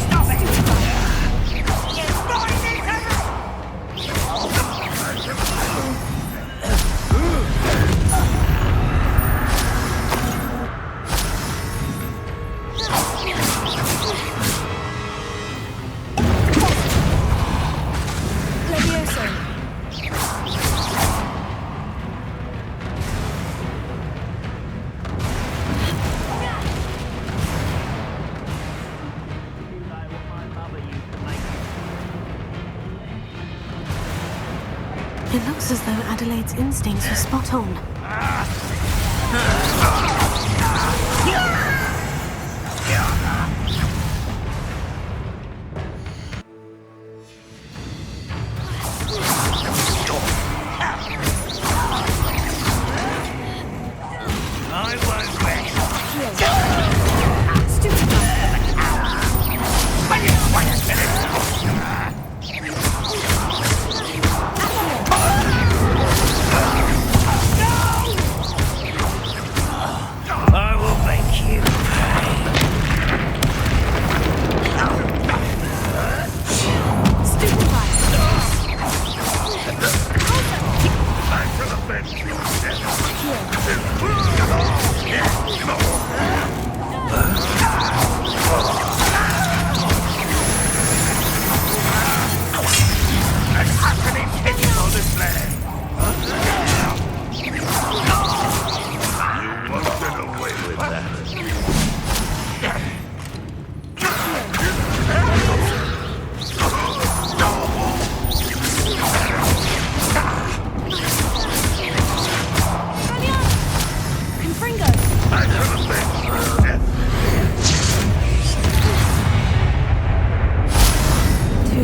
Stop it! It looks as though Adelaide's instincts were spot on. I won't rest.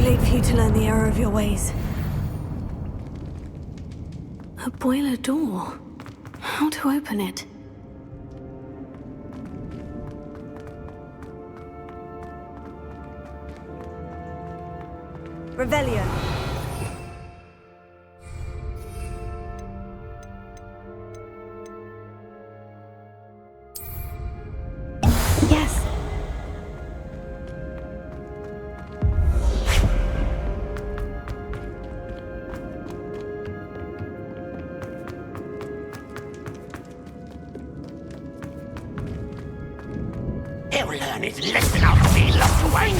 late for you to learn the error of your ways. A boiler door. How to open it? Revelio. Yes. He'll learn his lesson after being locked away.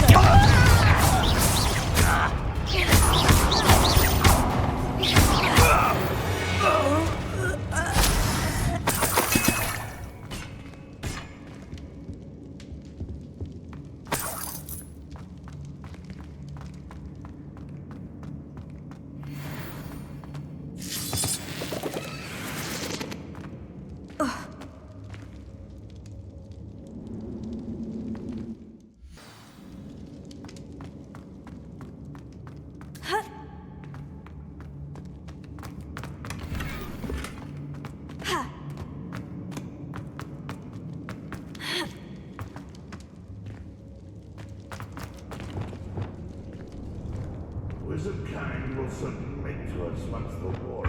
Wizard kind will submit to us once the war.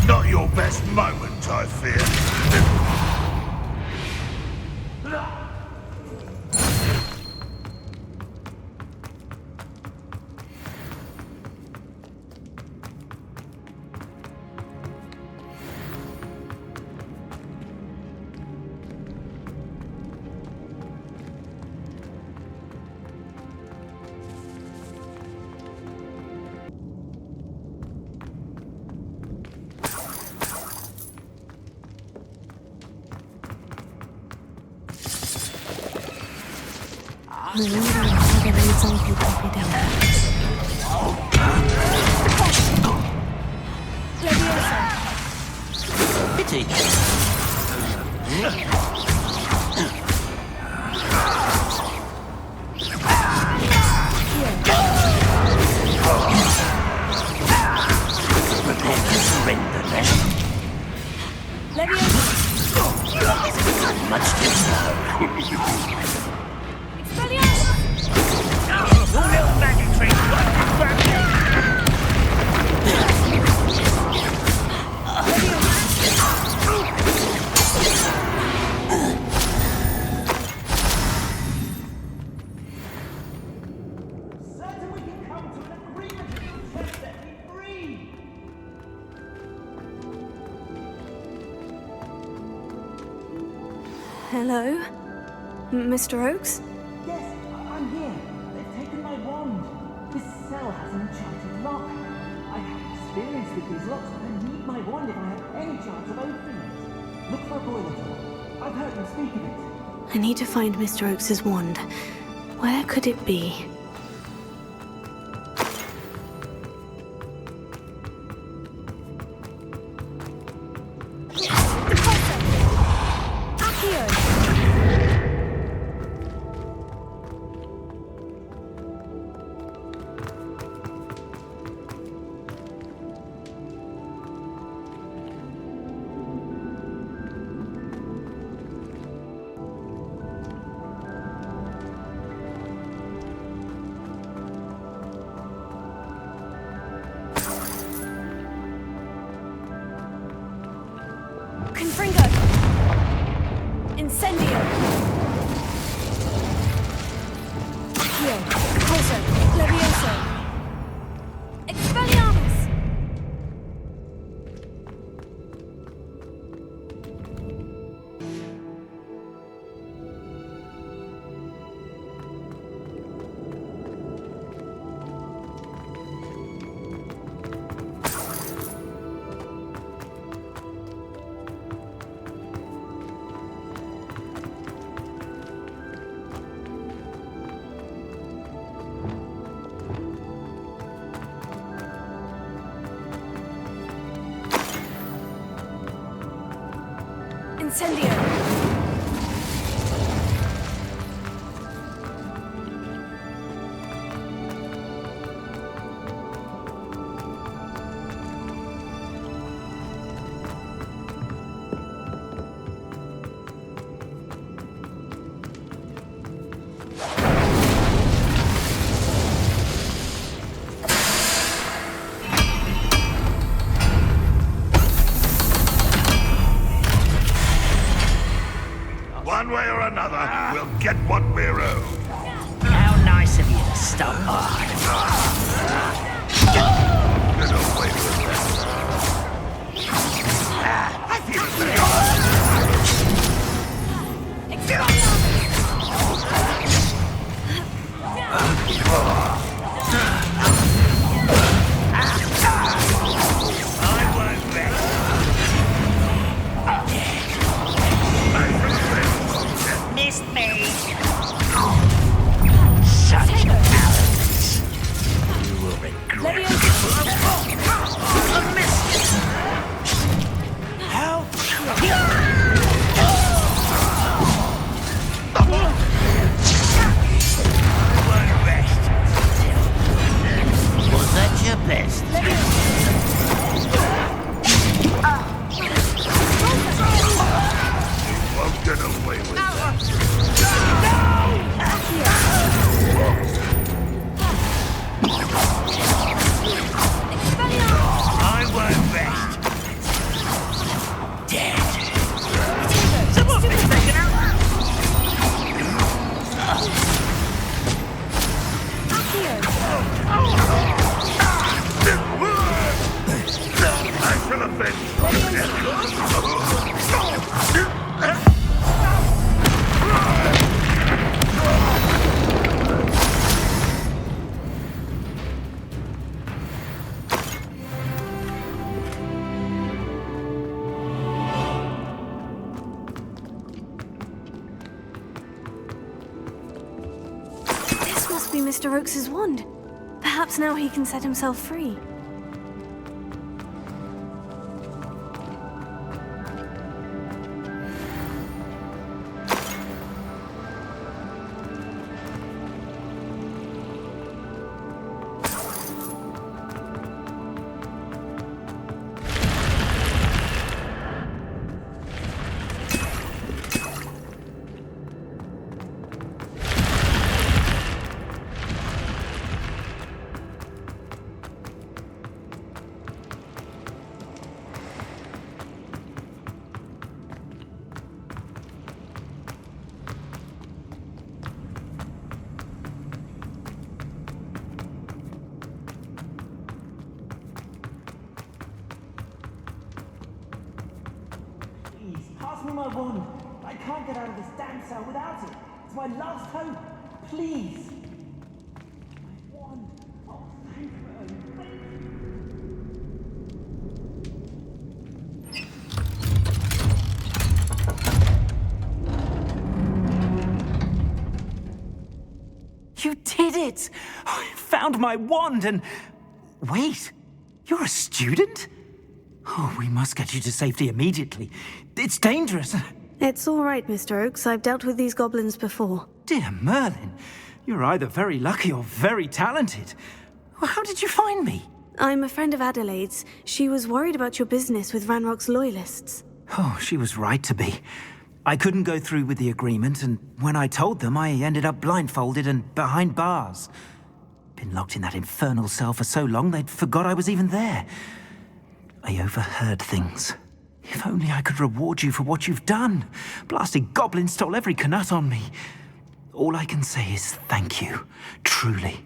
Not your best moment, I fear. I wonder how the leads uncle could be down. Pity. Prepare to surrender then. Much too slow. Your little magic trick worked Hello? Mr. Oakes? Yes, I'm here. They've taken my wand. This cell has an enchanted lock. I have experience with these locks, but I need my wand if I have any chance of opening it. Look for a boiler door. I've heard them speak of it. I need to find Mr. Oakes' wand. Where could it be? Confringo! Incendio! Accio! Repulso! Levioso! Expelliarmus! Incendio! One way or another, we'll get what we're owed. How nice of you to stop by. Get away with that. I feel Missed me. Such arrogance. You will regret it. I missed it. How won't rest. Was that your best? won't get away with that. I won't rest. Dead. Someone's been taken out. I shall avenge This must be Mr. Oakes's wand. Perhaps now he can set himself free. Please, pass me my wand. I can't get out of this damn cell without it. It's my last hope. Please. My wand. Oh, thank you. Thank you. You did it! I found my wand and... Wait, you're a student? Oh, we must get you to safety immediately. It's dangerous. It's all right, Mr. Oakes. I've dealt with these goblins before. Dear Merlin, you're either very lucky or very talented. Well, how did you find me? I'm a friend of Adelaide's. She was worried about your business with Ranrock's loyalists. Oh, she was right to be. I couldn't go through with the agreement, and when I told them, I ended up blindfolded and behind bars. Been locked in that infernal cell for so long, they'd forgot I was even there. I overheard things. If only I could reward you for what you've done. Blasted goblins stole every canut on me. All I can say is thank you, truly.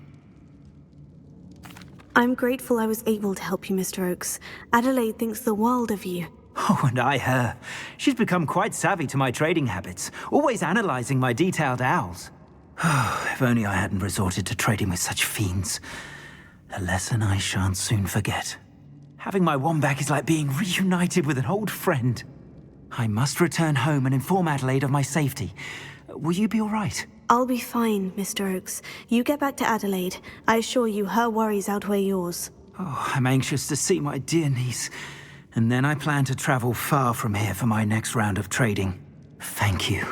I'm grateful I was able to help you, Mr. Oakes. Adelaide thinks the world of you. Oh, and I her. She's become quite savvy to my trading habits, always analyzing my detailed owls. If only I hadn't resorted to trading with such fiends. A lesson I shan't soon forget. Having my wand back is like being reunited with an old friend. I must return home and inform Adelaide of my safety. Will you be all right? I'll be fine, Mr. Oakes. You get back to Adelaide. I assure you her worries outweigh yours. Oh, I'm anxious to see my dear niece. And then I plan to travel far from here for my next round of trading. Thank you.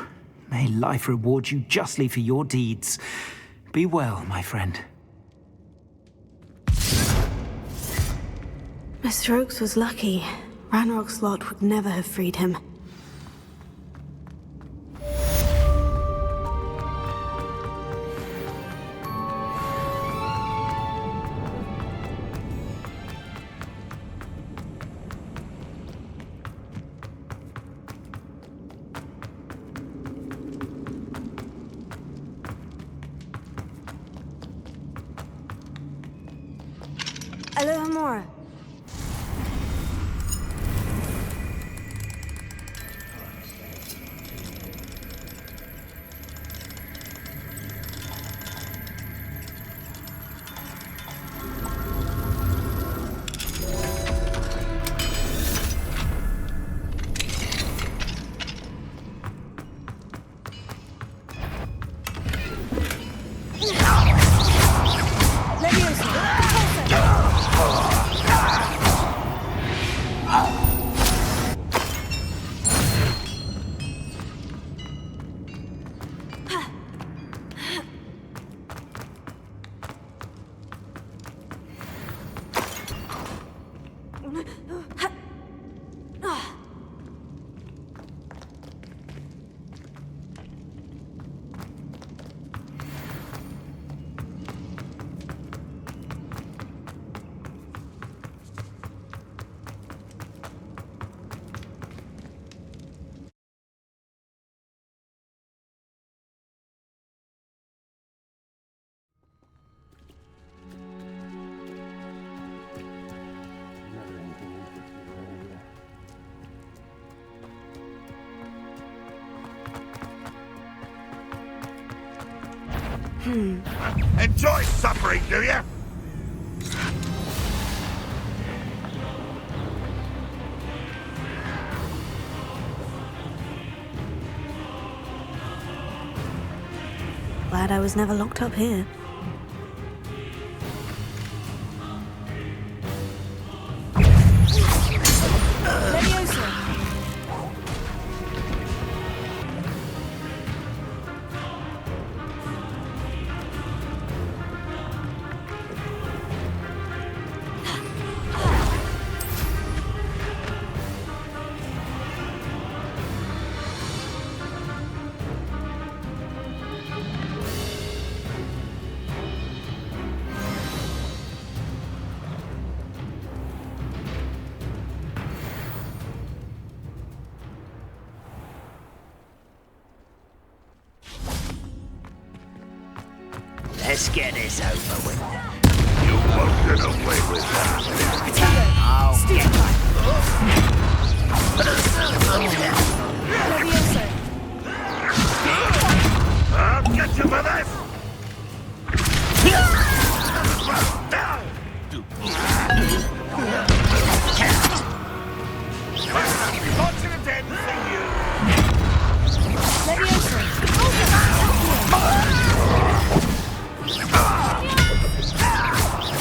May life reward you justly for your deeds. Be well, my friend. Mr. Oakes was lucky. Ranrock's lot would never have freed him. more. Enjoy suffering, do you? Glad I was never locked up here. Let's get this over with. You won't get away with that. I'll get you for this! Fortunate end for you!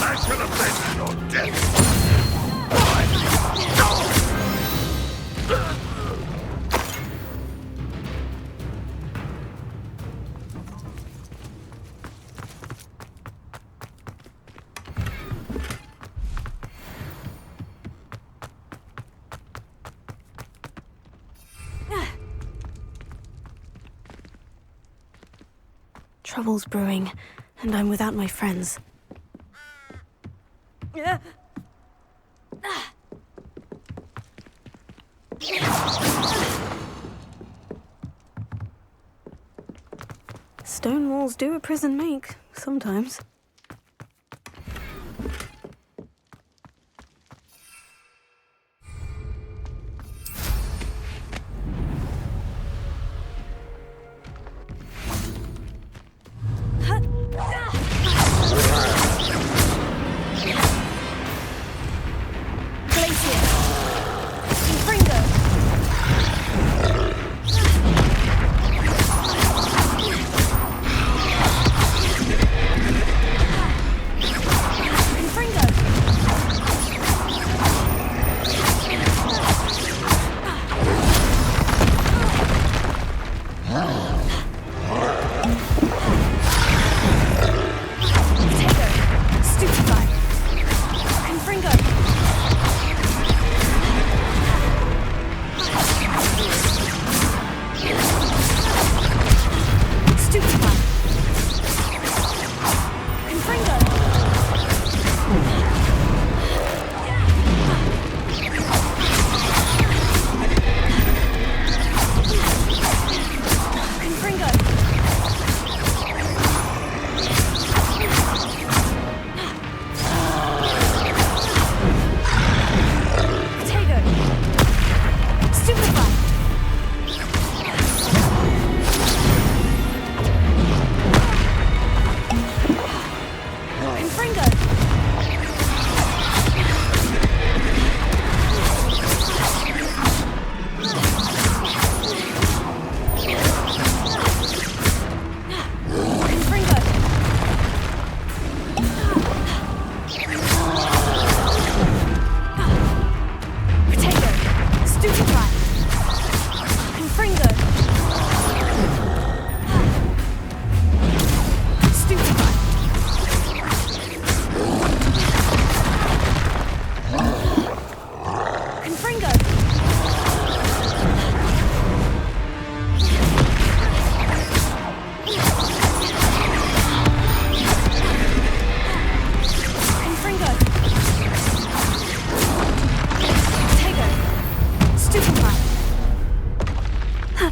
I should have been your death. Trouble's brewing, and I'm without my friends. Stone walls do a prison make, sometimes.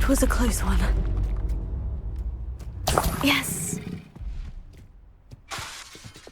That was a close one. Yes.